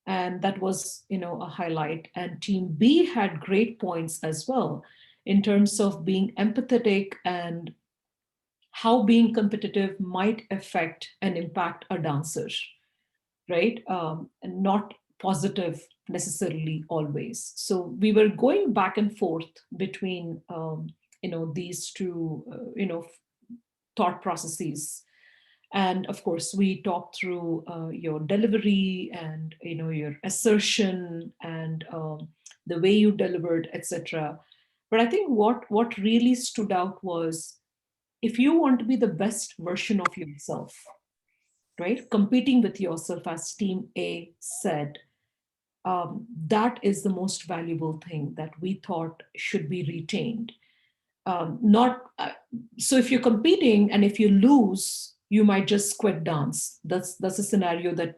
And that was a highlight. And Team B had great points as well in terms of being empathetic and how being competitive might affect and impact a dancer, right? And not positive necessarily always. So we were going back and forth between these two thought processes. And of course we talked through your delivery and your assertion and the way you delivered, etc. But I think what really stood out was, if you want to be the best version of yourself, right, competing with yourself, as Team A said, that is the most valuable thing that we thought should be retained. Not So if you're competing and if you lose, you might just quit dance. That's a scenario that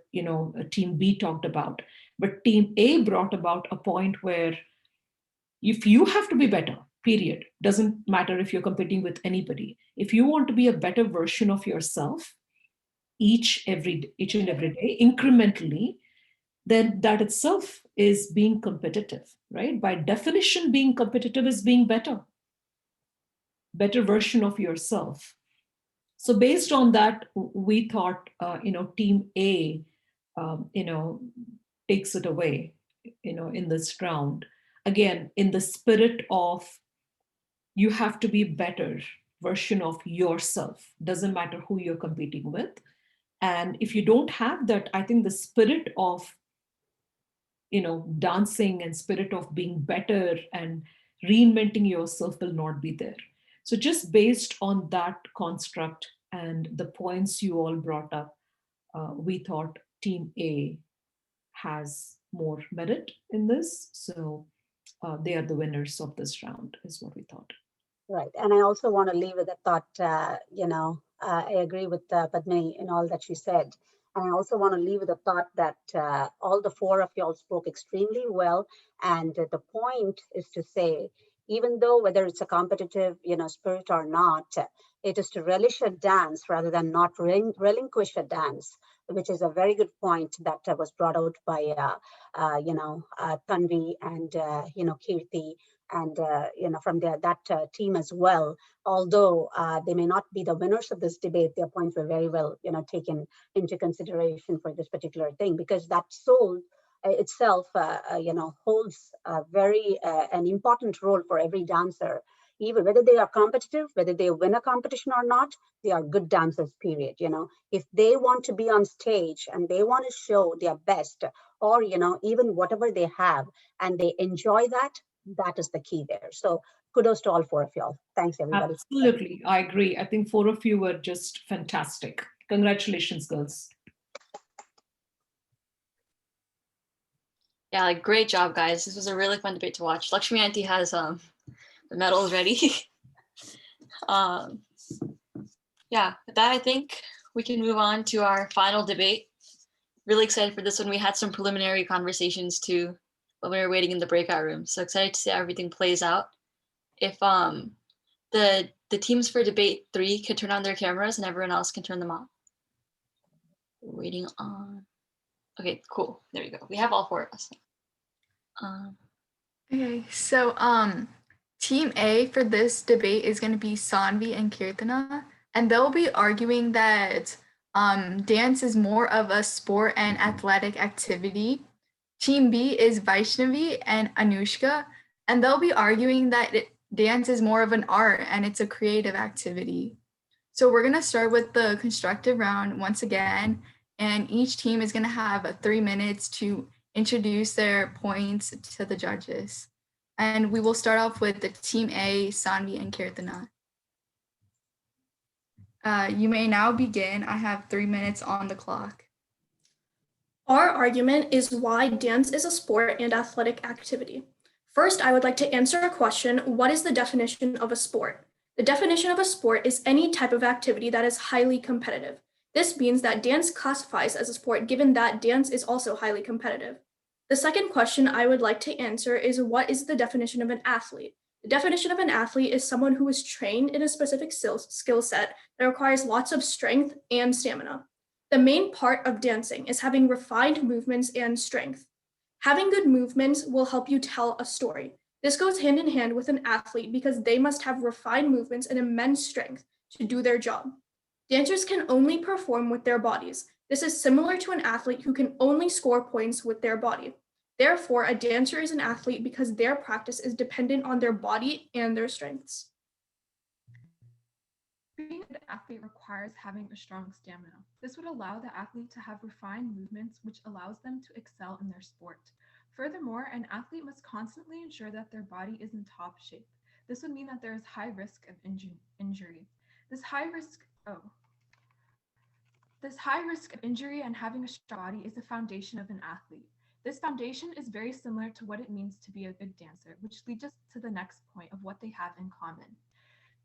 Team B talked about. But Team A brought about a point where if you have to be better, period, doesn't matter if you're competing with anybody. If you want to be a better version of yourself each and every day, incrementally, then that itself is being competitive, right? By definition, being competitive is being better version of yourself. So based on that, we thought, Team A, takes it away, in this round. Again, in the spirit of, you have to be better version of yourself. Doesn't matter who you're competing with. And if you don't have that, I think the spirit of dancing and spirit of being better and reinventing yourself will not be there. So just based on that construct and the points you all brought up, we thought Team A has more merit in this. So they are the winners of this round, is what we thought. Right. And I also want to leave with a thought, I agree with Padmini in all that she said. And I also want to leave with a thought that all the four of y'all spoke extremely well. And the point is to say, even though whether it's a competitive, spirit or not, it is to relish a dance rather than not relinquish a dance, which is a very good point that was brought out by, Tanvi and, Keerthi, and from that team as well. Although they may not be the winners of this debate, their points were very well taken into consideration for this particular thing, because that soul itself holds a very an important role for every dancer. Even whether they are competitive, whether they win a competition or not, they are good dancers, period. If they want to be on stage and they want to show their best, or even whatever they have, and they enjoy that, that is the key there. So kudos to all four of y'all. Thanks, everybody. Absolutely. I agree. I think four of you were just fantastic. Congratulations, girls. Yeah, great job, guys. This was a really fun debate to watch. Lakshmi Auntie has the medals ready. Yeah, with that, I think we can move on to our final debate. Really excited for this one. We had some preliminary conversations too when we were waiting in the breakout room. So excited to see how everything plays out. If the teams for debate 3 could turn on their cameras and everyone else can turn them off. We're waiting on Okay, cool. There we go. We have all four of us. Okay, so Team A for this debate is going to be Saanvi and Keerthana, and they'll be arguing that dance is more of a sport and athletic activity. Team B is Vaishnavi and Anushka, and they'll be arguing that dance is more of an art and it's a creative activity. So we're going to start with the constructive round once again, and each team is going to have 3 minutes to introduce their points to the judges. And we will start off with the Team A, Saanvi and Keerthana. You may now begin. I have 3 minutes on the clock. Our argument is why dance is a sport and athletic activity. First, I would like to answer a question: what is the definition of a sport? The definition of a sport is any type of activity that is highly competitive. This means that dance classifies as a sport given that dance is also highly competitive. The second question I would like to answer is what is the definition of an athlete? The definition of an athlete is someone who is trained in a specific skill set that requires lots of strength and stamina. The main part of dancing is having refined movements and strength. Having good movements will help you tell a story. This goes hand in hand with an athlete because they must have refined movements and immense strength to do their job. Dancers can only perform with their bodies. This is similar to an athlete who can only score points with their body. Therefore, a dancer is an athlete because their practice is dependent on their body and their strengths. Being an athlete requires having a strong stamina. This would allow the athlete to have refined movements, which allows them to excel in their sport. Furthermore, an athlete must constantly ensure that their body is in top shape. This would mean that there is high risk of injury. This high risk of injury and having a strong body is the foundation of an athlete. This foundation is very similar to what it means to be a good dancer, which leads us to the next point of what they have in common.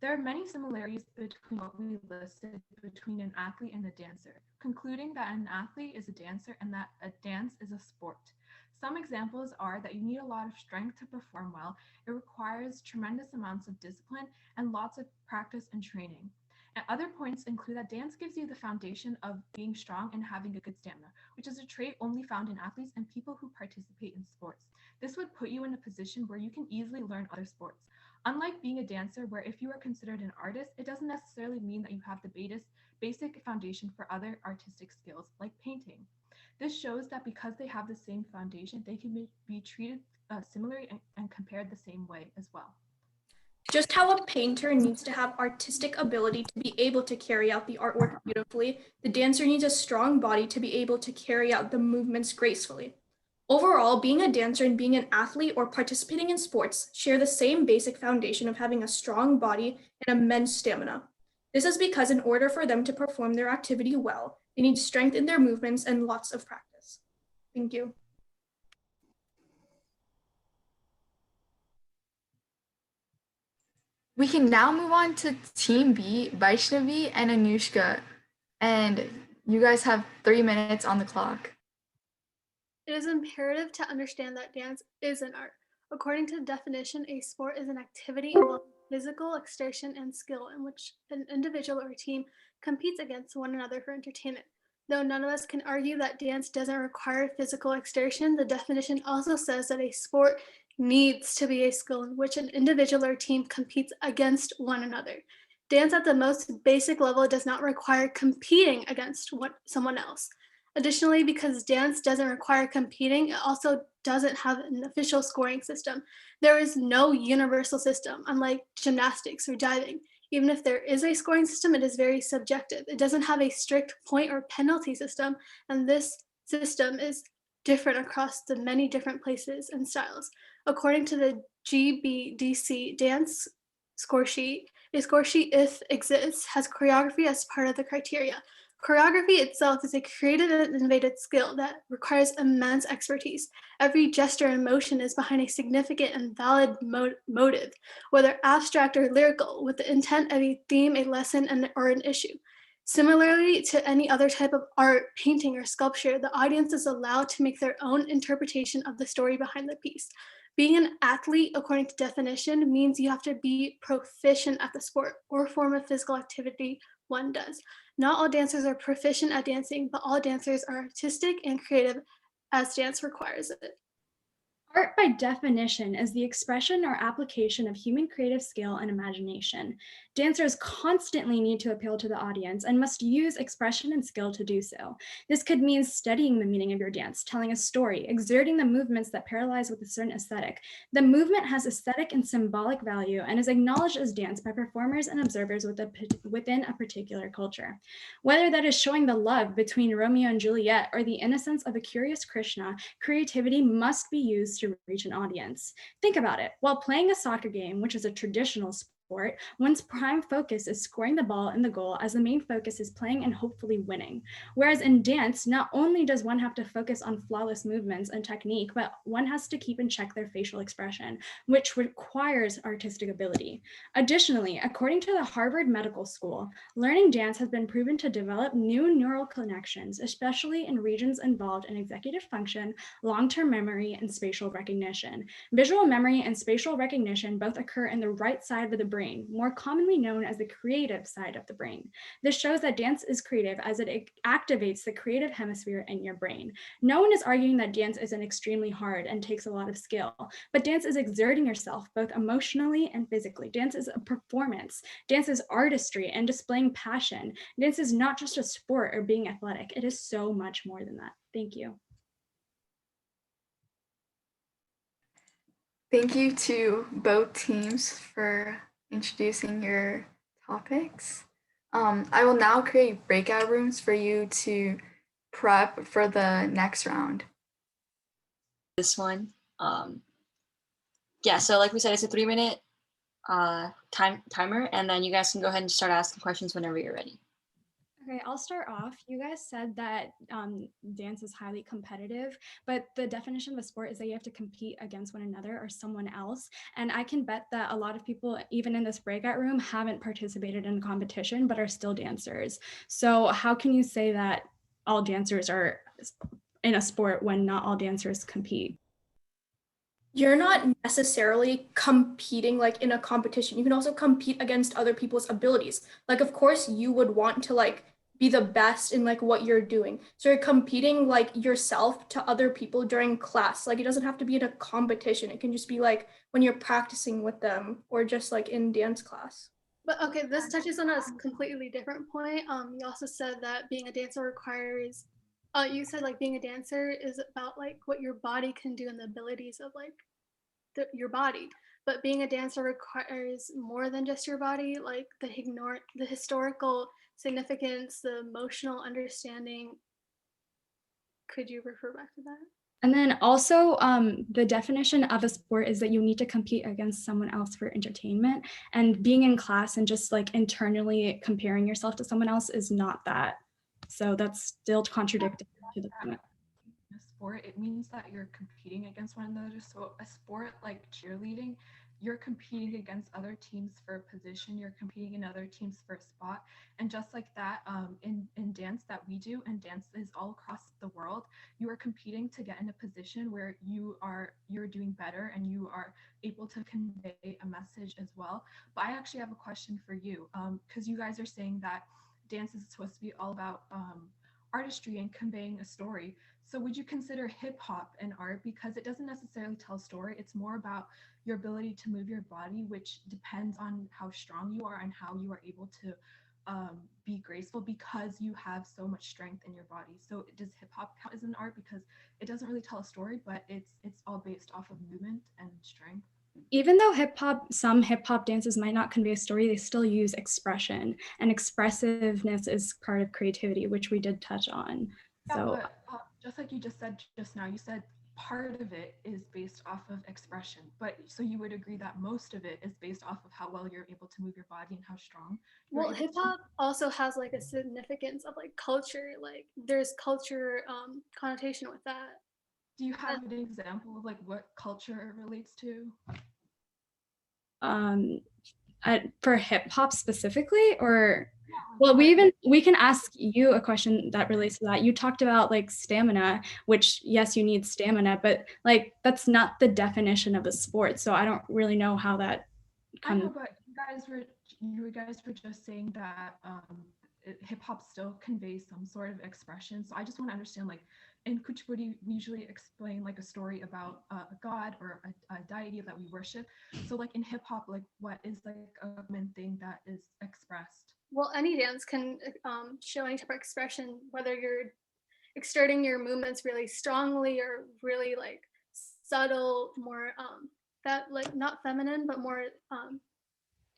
There are many similarities between what we listed between an athlete and a dancer, concluding that an athlete is a dancer and that a dance is a sport. Some examples are that you need a lot of strength to perform well. It requires tremendous amounts of discipline and lots of practice and training. And other points include that dance gives you the foundation of being strong and having a good stamina, which is a trait only found in athletes and people who participate in sports. This would put you in a position where you can easily learn other sports. Unlike being a dancer, where if you are considered an artist, it doesn't necessarily mean that you have the basic foundation for other artistic skills like painting. This shows that because they have the same foundation, they can be treated similarly and compared the same way as well. Just how a painter needs to have artistic ability to be able to carry out the artwork beautifully, the dancer needs a strong body to be able to carry out the movements gracefully. Overall, being a dancer and being an athlete or participating in sports share the same basic foundation of having a strong body and immense stamina. This is because in order for them to perform their activity well, they need strength in their movements and lots of practice. Thank you. We can now move on to Team B, Vaishnavi and Anushka, and you guys have 3 minutes on the clock. It is imperative to understand that dance is an art. According to the definition, a sport is an activity involving physical exertion and skill in which an individual or team competes against one another for entertainment. Though none of us can argue that dance doesn't require physical exertion, the definition also says that a sport needs to be a skill in which an individual or team competes against one another. Dance at the most basic level does not require competing against someone else. Additionally, because dance doesn't require competing, it also doesn't have an official scoring system. There is no universal system, unlike gymnastics or diving. Even if there is a scoring system, it is very subjective. It doesn't have a strict point or penalty system, and this system is different across the many different places and styles. According to the GBDC dance score sheet, a score sheet, if exists, has choreography as part of the criteria. Choreography itself is a creative and innovative skill that requires immense expertise. Every gesture and motion is behind a significant and valid motive, whether abstract or lyrical, with the intent of a theme, a lesson, or an issue. Similarly to any other type of art, painting, or sculpture, the audience is allowed to make their own interpretation of the story behind the piece. Being an athlete, according to definition, means you have to be proficient at the sport or form of physical activity one does. Not all dancers are proficient at dancing, but all dancers are artistic and creative as dance requires it. Art, by definition, is the expression or application of human creative skill and imagination. Dancers constantly need to appeal to the audience and must use expression and skill to do so. This could mean studying the meaning of your dance, telling a story, exerting the movements that paralyze with a certain aesthetic. The movement has aesthetic and symbolic value and is acknowledged as dance by performers and observers within a particular culture. Whether that is showing the love between Romeo and Juliet or the innocence of a curious Krishna, creativity must be used to reach an audience. Think about it. While playing a soccer game, which is a traditional sport, one's prime focus is scoring the ball in the goal, as the main focus is playing and hopefully winning. Whereas in dance, not only does one have to focus on flawless movements and technique, but one has to keep in check their facial expression, which requires artistic ability. Additionally, according to the Harvard Medical School, learning dance has been proven to develop new neural connections, especially in regions involved in executive function, long-term memory, and spatial recognition. Visual memory and spatial recognition both occur in the right side of the brain, more commonly known as the creative side of the brain. This shows that dance is creative as it activates the creative hemisphere in your brain. No one is arguing that dance isn't extremely hard and takes a lot of skill, but dance is exerting yourself both emotionally and physically. Dance is a performance. Dance is artistry and displaying passion. Dance is not just a sport or being athletic. It is so much more than that. Thank you. Thank you to both teams for introducing your topics. I will now create breakout rooms for you to prep for the next round. This one. Yeah, so like we said, it's a 3-minute timer, and then you guys can go ahead and start asking questions whenever you're ready. Okay, I'll start off. You guys said that dance is highly competitive, but the definition of a sport is that you have to compete against one another or someone else. And I can bet that a lot of people, even in this breakout room, haven't participated in a competition, but are still dancers. So how can you say that all dancers are in a sport when not all dancers compete? You're not necessarily competing like in a competition. You can also compete against other people's abilities. Like, of course, you would want to like be the best in like what you're doing. So you're competing like yourself to other people during class. Like, it doesn't have to be in a competition. It can just be like when you're practicing with them or just like in dance class. But okay, this touches on a completely different point. You also said that being a dancer requires, you said like being a dancer is about like what your body can do and the abilities of like your body. But being a dancer requires more than just your body, like the historical significance, the emotional understanding. Could you refer back to that? And then also the definition of a sport is that you need to compete against someone else for entertainment, and being in class and just like internally comparing yourself to someone else is not that. So that's still contradictory to the point. A sport, it means that you're competing against one another. So a sport like cheerleading, you're competing against other teams for a position, you're competing in other teams for a spot. And just like that, in dance that we do, and dance is all across the world, you are competing to get in a position where you're doing better and you are able to convey a message as well. But I actually have a question for you, because you guys are saying that dance is supposed to be all about artistry and conveying a story. So would you consider hip hop an art? Because it doesn't necessarily tell a story. It's more about your ability to move your body, which depends on how strong you are and how you are able to be graceful, because you have so much strength in your body. So does hip hop count as an art? Because it doesn't really tell a story, but it's all based off of movement and strength. Even though some hip hop dances might not convey a story, they still use expression, and expressiveness is part of creativity, which we did touch on. Yeah, so but just like you just said just now, you said part of it is based off of expression, but so you would agree that most of it is based off of how well you're able to move your body and how strong. Well, hip hop also has like a significance of like culture, like there's culture connotation with that. Do you have an example of like what culture it relates to? For hip hop specifically, or well, we can ask you a question that relates to that. You talked about like stamina, which yes, you need stamina, but like that's not the definition of a sport. So I don't really know how that I know, but you guys were just saying that hip hop still conveys some sort of expression. So I just want to understand, like, in Kuchipudi, we usually explain like a story about a god or a deity that we worship. So like in hip hop, like what is like a common thing that is expressed? Well, any dance can show any type of expression, whether you're exerting your movements really strongly or really like subtle, more that like not feminine, but more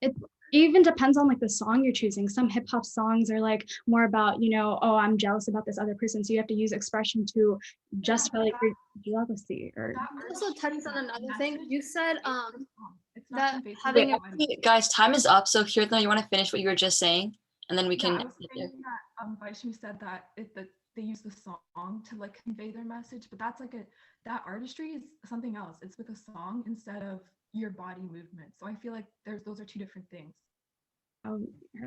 It even depends on like the song you're choosing. Some hip hop songs are like more about, you know, oh, I'm jealous about this other person. So you have to use expression to justify like your jealousy. Or also touches on another thing. You said that Wait, having a actually, guys, time is up. So Keerthana, you want to finish what you were just saying, and then we can. I was saying that Vaishnavi said that they use the song to like convey their message, but that's like that artistry is something else. It's with a song instead of your body movement. So I feel like those are two different things. Are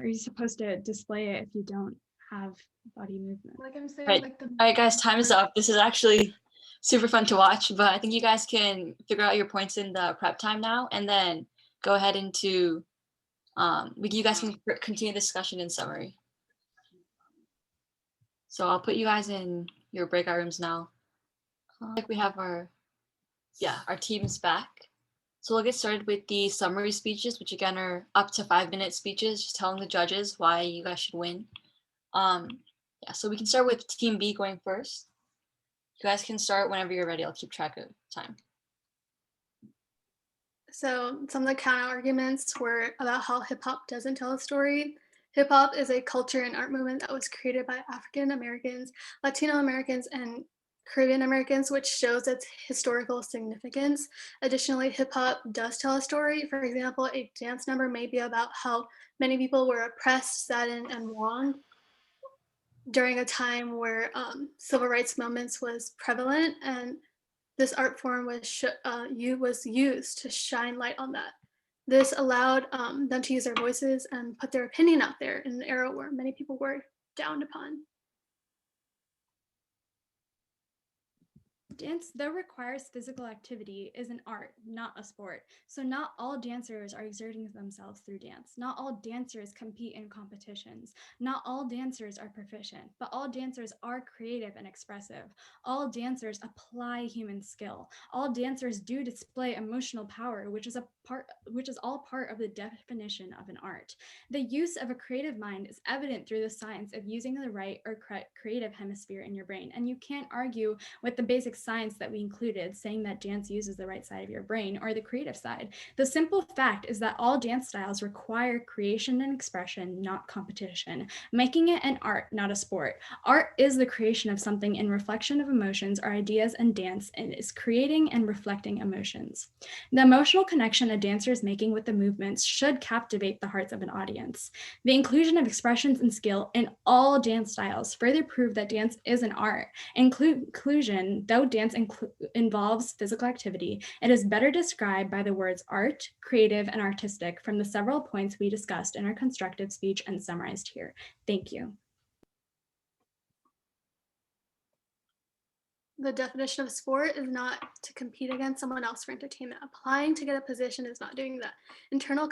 you supposed to display it if you don't have body movement? Like I'm saying, Right. like All right, guys, time is up. This is actually super fun to watch, but I think you guys can figure out your points in the prep time now, and then go ahead into you guys can continue the discussion in summary. So I'll put you guys in your breakout rooms now. Like we have our teams back. So we'll get started with the summary speeches, which again are up to 5-minute speeches, just telling the judges why you guys should win. So we can start with Team B going first. You guys can start whenever you're ready. I'll keep track of time. So some of the counter arguments were about how hip hop doesn't tell a story. Hip hop is a culture and art movement that was created by African Americans, Latino Americans, and Caribbean Americans, which shows its historical significance. Additionally, hip hop does tell a story. For example, a dance number may be about how many people were oppressed, saddened, and wronged during a time where civil rights movements was prevalent, and this art form was used to shine light on that. This allowed them to use their voices and put their opinion out there in an era where many people were downed upon. Dance, though requires physical activity, is an art, not a sport. So not all dancers are exerting themselves through dance. Not all dancers compete in competitions. Not all dancers are proficient, but all dancers are creative and expressive. All dancers apply human skill. All dancers do display emotional power, which is all part of the definition of an art. The use of a creative mind is evident through the science of using the right or creative hemisphere in your brain, and you can't argue with the basic science that we included, saying that dance uses the right side of your brain or the creative side. The simple fact is that all dance styles require creation and expression, not competition, making it an art, not a sport. Art is the creation of something in reflection of emotions or ideas, and dance is creating and reflecting emotions. The emotional connection a dancer is making with the movements should captivate the hearts of an audience. The inclusion of expressions and skill in all dance styles further prove that dance is an art. Inclusion, though dance involves physical activity, it is better described by the words art, creative, and artistic from the several points we discussed in our constructive speech and summarized here. Thank you. The definition of sport is not to compete against someone else for entertainment. Applying to get a position is not doing that. Internal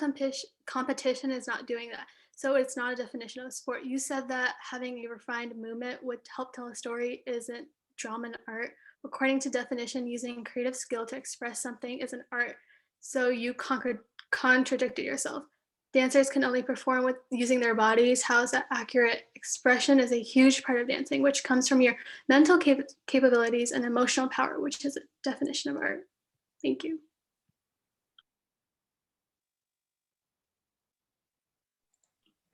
competition is not doing that. So it's not a definition of sport. You said that having a refined movement would help tell a story isn't drama and art. According to definition, using creative skill to express something is an art. So you contradicted yourself. Dancers can only perform with using their bodies. How is that accurate? Expression is a huge part of dancing, which comes from your mental capabilities and emotional power, which is a definition of art. Thank you.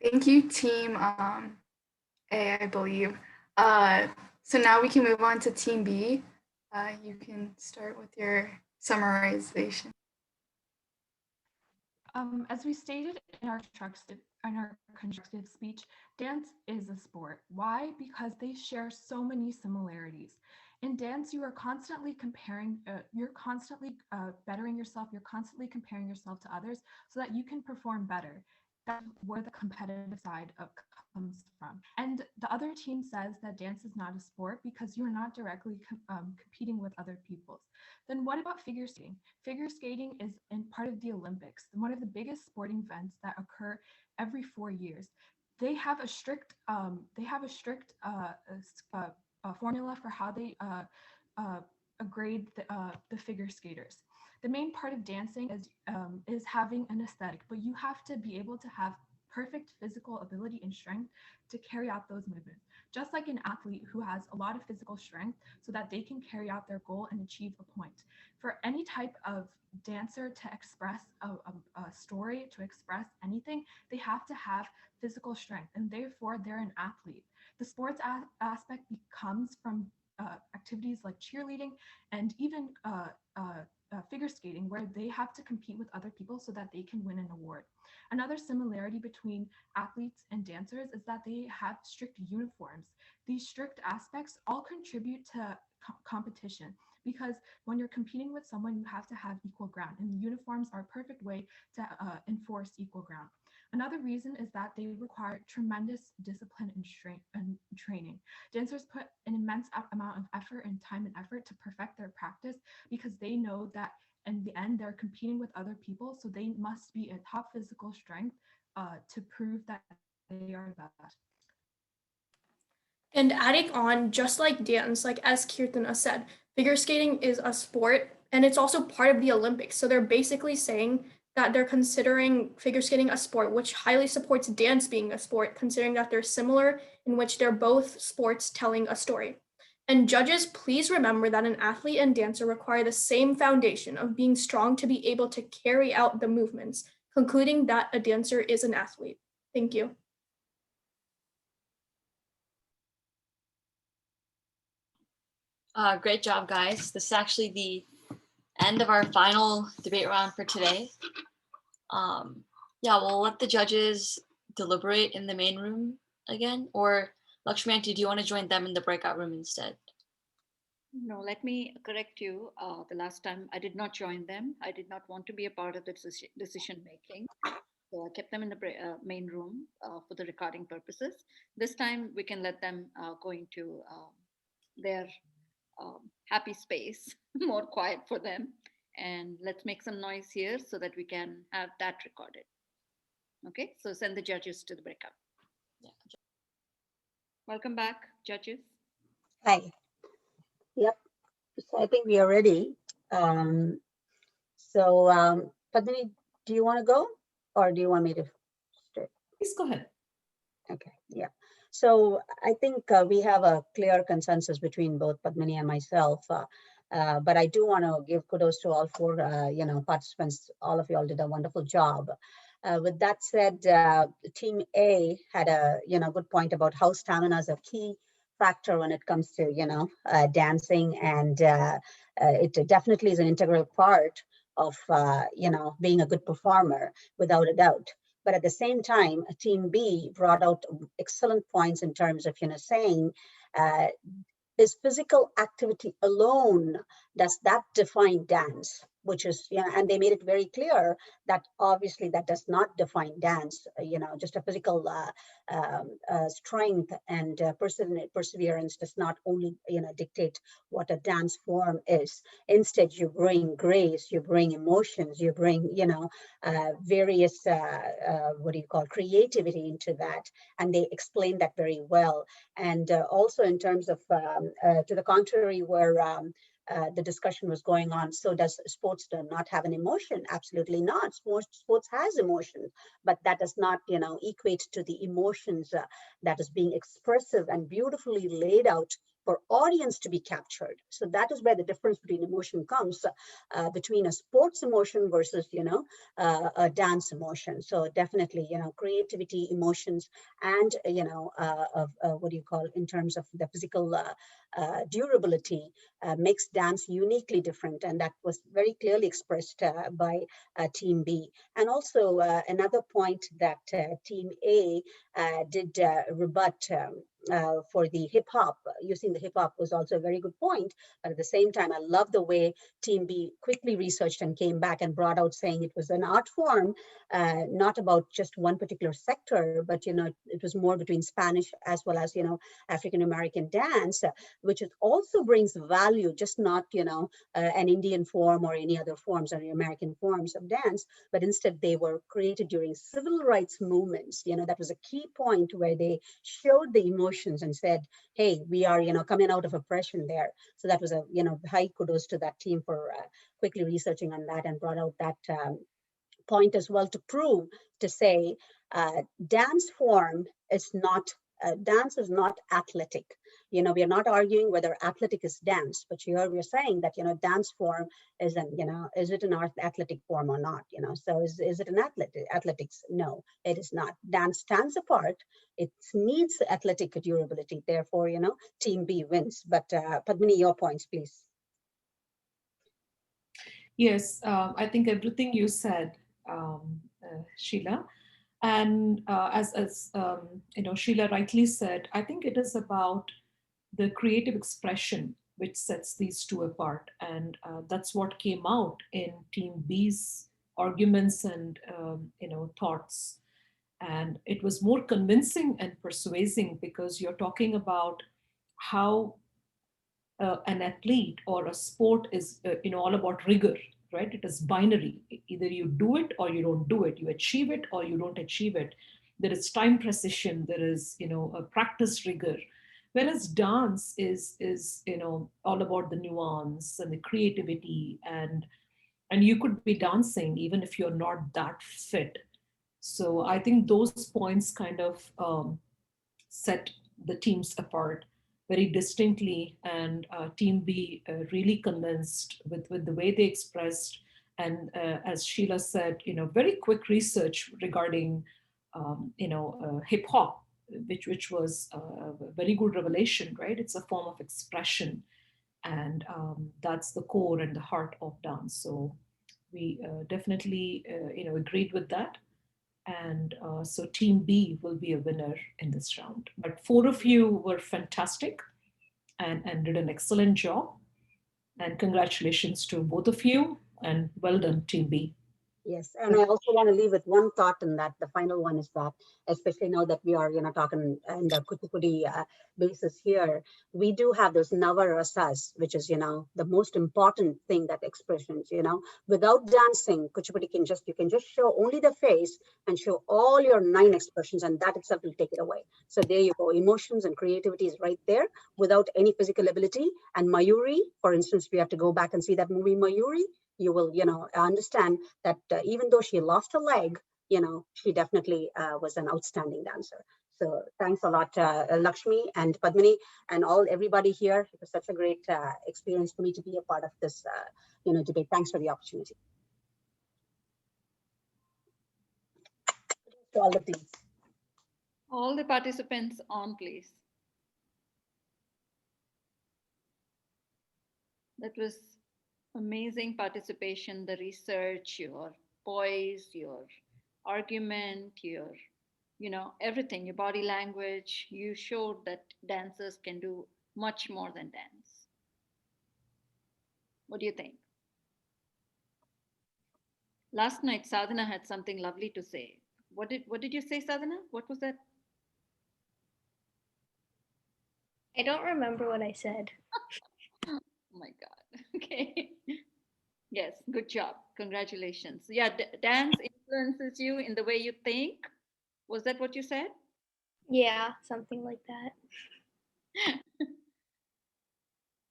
Thank you, Team A, I believe. So now we can move on to Team B. You can start with your summarization. As we stated in our constructive speech, dance is a sport. Why? Because they share so many similarities. In dance, you are constantly comparing, you're constantly bettering yourself, you're constantly comparing yourself to others so that you can perform better. That's where the competitive side comes from. And the other team says that dance is not a sport because you're not directly competing with other people's. Then what about figure skating? Figure skating is part of the Olympics, one of the biggest sporting events that occur every 4 years. they have a strict formula for how they grade the figure skaters. The main part of dancing is having an aesthetic, but you have to be able to have perfect physical ability and strength to carry out those movements. Just like an athlete who has a lot of physical strength so that they can carry out their goal and achieve a point. For any type of dancer to express a story, to express anything, they have to have physical strength, and therefore they're an athlete. The sports aspect becomes from activities like cheerleading and even figure skating, where they have to compete with other people so that they can win an award. Another similarity between athletes and dancers is that they have strict uniforms. These strict aspects all contribute to competition, because when you're competing with someone, you have to have equal ground, and the uniforms are a perfect way to enforce equal ground. Another reason is that they require tremendous discipline and training. Dancers put an immense amount of effort and time and effort to perfect their practice, because they know that in the end they're competing with other people, so they must be at top physical strength to prove that they are the best. And adding on, just like dance, like as Keerthana said, figure skating is a sport and it's also part of the Olympics. So they're basically saying that they're considering figure skating a sport, which highly supports dance being a sport, considering that they're similar, in which they're both sports telling a story. And judges, please remember that an athlete and dancer require the same foundation of being strong to be able to carry out the movements, concluding that a dancer is an athlete. Thank you. Great job, guys. This is actually the end of our final debate round for today. Yeah, we'll let the judges deliberate in the main room again, or Lakshmi Aunty, do you want to join them in the breakout room instead? No, let me correct you. The last time I did not join them. I did not want to be a part of the decision making. So I kept them in the main room for the recording purposes. This time we can let them go into their happy space, more quiet for them. And let's make some noise here so that we can have that recorded. Okay, so send the judges to the breakout. Yeah. Welcome back, judges. Hi. Yep. So I think we are ready. Padmini, do you want to go, or do you want me to start? Please go ahead. Okay. Yeah. So I think we have a clear consensus between both Padmini and myself. But I do want to give kudos to all four, participants. All of you all did a wonderful job. With that said, Team A had a, good point about how stamina is a key factor when it comes to, dancing, and it definitely is an integral part of, being a good performer, without a doubt. But at the same time, Team B brought out excellent points in terms of, saying, is physical activity alone, does that define dance? Which is, and they made it very clear that obviously that does not define dance, just a physical strength and perseverance does not only, dictate what a dance form is. Instead, you bring grace, you bring emotions, you bring, various, creativity into that. And they explain that very well. And also in terms of, to the contrary, where the discussion was going on, so does sports do not have an emotion? Absolutely not. Sports has emotion, but that does not, equate to the emotions that is being expressive and beautifully laid out for audience to be captured. So that is where the difference between emotion comes, between a sports emotion versus, a dance emotion. So definitely, creativity, emotions, and, in terms of the physical durability makes dance uniquely different. And that was very clearly expressed by Team B. And also another point that Team A did rebut for the hip hop, using the hip hop was also a very good point. But at the same time, I love the way Team B quickly researched and came back and brought out saying it was an art form, not about just one particular sector, but, it was more between Spanish as well as, African-American dance, which it also brings value, just not, an Indian form or any other forms or American forms of dance, but instead they were created during civil rights movements. That was a key key point where they showed the emotions and said, hey, we are, coming out of oppression there. So that was a, high kudos to that team for quickly researching on that and brought out that point as well to prove, to say dance form is not, dance is not athletic. We are not arguing whether athletic is dance, but here we're saying that, dance form is an, is it an athletic form or not? So is it an athletics? No, it is not. Dance stands apart. It needs athletic durability. Therefore, team B wins. But Padmini, your points, please. Yes, I think everything you said, Sheila. And as Sheila rightly said, I think it is about the creative expression which sets these two apart. And that's what came out in Team B's arguments and thoughts. And it was more convincing and persuasive because you're talking about how an athlete or a sport is all about rigor, right? It is binary. Either you do it or you don't do it. You achieve it or you don't achieve it. There is time precision. There is a practice rigor. Whereas dance is all about the nuance and the creativity, and you could be dancing even if you're not that fit. So I think those points kind of set the teams apart very distinctly, and Team B really convinced with the way they expressed, and as Sheila said, very quick research regarding hip hop, which was a very good revelation, right? It's a form of expression, and that's the core and the heart of dance. So we definitely agreed with that. And so Team B will be a winner in this round. But 4 of you were fantastic and did an excellent job. And congratulations to both of you, and well done, Team B. Yes, and I also want to leave with one thought in that. The final one is that, especially now that we are, talking in the Kuchipudi basis here, we do have those Navarasas, which is, the most important thing, that expressions, without dancing, Kuchipudi you can just show only the face and show all your 9 expressions, and that itself will take it away. So there you go. Emotions and creativity is right there without any physical ability. And Mayuri, for instance, we have to go back and see that movie Mayuri. You will, understand that even though she lost a leg, she definitely was an outstanding dancer. So thanks a lot, Lakshmi and Padmini and everybody here. It was such a great experience for me to be a part of this, debate. Thanks for the opportunity. To all the teams. All the participants on, please. That was amazing participation, the research, your poise, your argument, your, everything, your body language. You showed that dancers can do much more than dance. What do you think? Last night, Sadhana had something lovely to say. What did you say, Sadhana? What was that? I don't remember what I said. Oh my God. Okay. Yes, good job. Congratulations. Yeah, dance influences you in the way you think. Was that what you said? Yeah, something like that.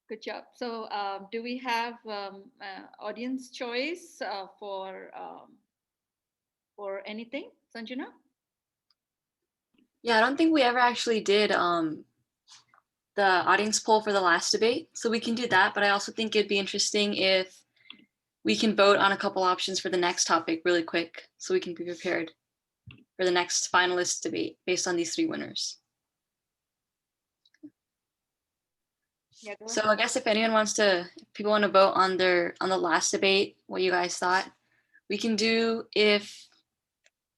Good job. So do we have audience choice for anything, Sanjana? Yeah, I don't think we ever actually did the audience poll for the last debate, so we can do that. But I also think it'd be interesting if we can vote on a couple options for the next topic really quick, so we can be prepared for the next finalist debate based on these 3 winners. Yeah, so I guess if anyone wants to, if people want to vote on the last debate, what you guys thought, we can do,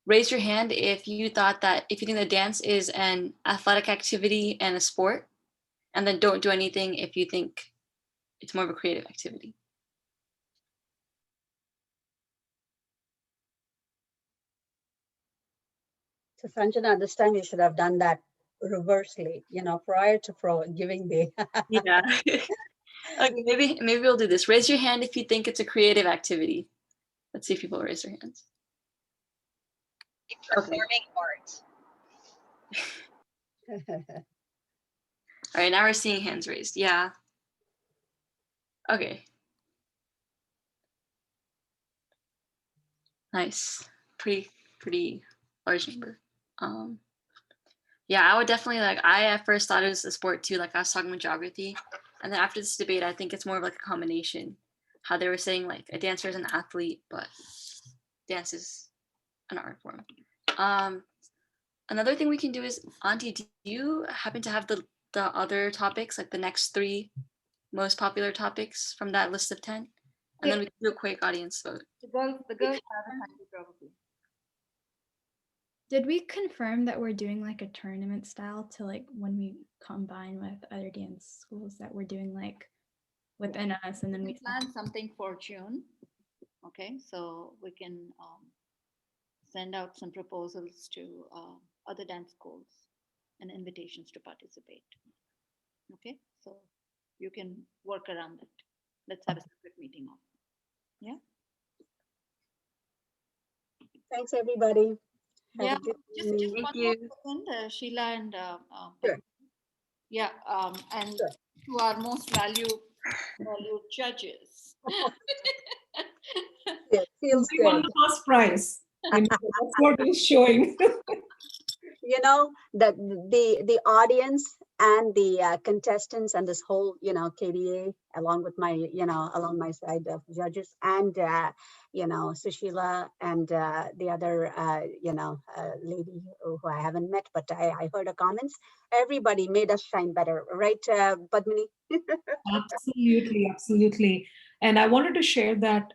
raise your hand if you thought that, if you think that dance is an athletic activity and a sport, and then don't do anything if you think it's more of a creative activity. So Sanjana, this time you should have done that reversely, prior to giving the. Yeah. Okay, maybe we'll do this. Raise your hand if you think it's a creative activity. Let's see if people raise their hands. Performing art. All right, now we're seeing hands raised. Yeah. Okay. Nice. Pretty large number. Yeah, I would definitely I at first thought it was a sport too, like I was talking with Jagruti. And then after this debate, I think it's more of like a combination. How they were saying like a dancer is an athlete, but dance is an art form. Another thing we can do is, Auntie, do you happen to have the other topics, like the next 3 most popular topics from that list of 10? And then we can do a quick audience vote. The girls have a handy probably. Did we confirm that we're doing like a tournament style to like when we combine with other dance schools that we're doing like within us, and then we plan something for June? Okay, so we can send out some proposals to other dance schools and invitations to participate. Okay, so you can work around it. Let's have a separate meeting on it. Yeah. Thanks, everybody. Yeah, just Thank one you. more second, Sheila and Sure. yeah, and to our most valued judges. It feels We won good. the first prize. That's what it's showing. You know, the audience and the contestants and this whole, KDA, along with my, along my side of judges, and Susheela and the other, lady who I haven't met, but I heard her comments. Everybody made us shine better, right, Padmini? Absolutely. And I wanted to share that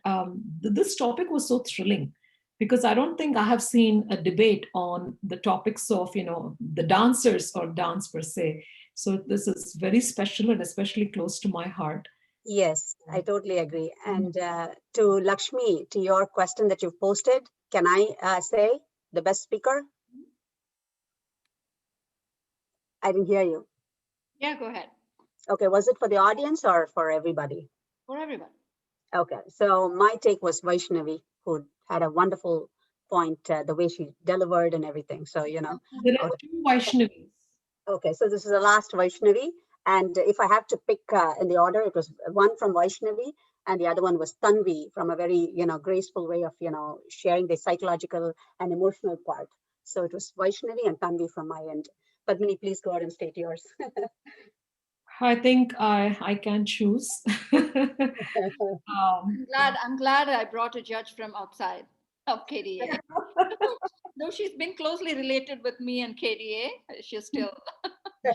this topic was so thrilling, because I don't think I have seen a debate on the topics of, the dancers or dance per se. So this is very special and especially close to my heart. Yes, I totally agree. And to Lakshmi, to your question that you've posted, can I say the best speaker? I didn't hear you. Yeah, go ahead. Okay, was it for the audience or for everybody? For everybody. Okay, so my take was Vaishnavi, who had a wonderful point, the way she delivered and everything. So, There are 2 Vaishnavis. Okay, so this is the last Vaishnavi. And if I have to pick in the order, it was one from Vaishnavi and the other one was Tanvi, from a very, graceful way of, sharing the psychological and emotional part. So it was Vaishnavi and Tanvi from my end. Padmini, please go ahead and state yours. I think I can choose. I'm glad I brought a judge from outside of KDA. Though she's been closely related with me and KDA, she's still on the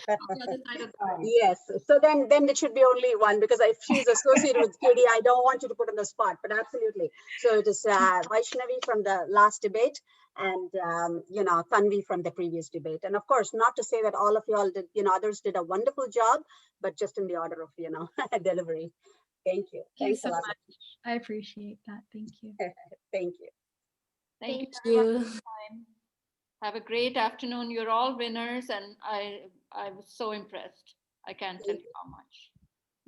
other side of the room. Yes, so then it should be only one, because if she's associated with KDA, I don't want you to put on the spot, but absolutely. So it is Vaishnavi from the last debate, and Tanvi from the previous debate. And of course, not to say that all of y'all did, others did a wonderful job, but just in the order of, delivery. Thank you. Thanks Thanks a so lot. much. I appreciate that. Thank you. Thank you. Thank you. Have a great afternoon. You're all winners, and I was so impressed. I can't tell you how much.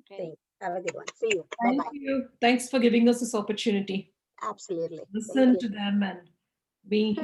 Okay. Have a good one. See you. Thank Bye-bye. you. Thanks for giving us this opportunity. Absolutely. Listen to them and being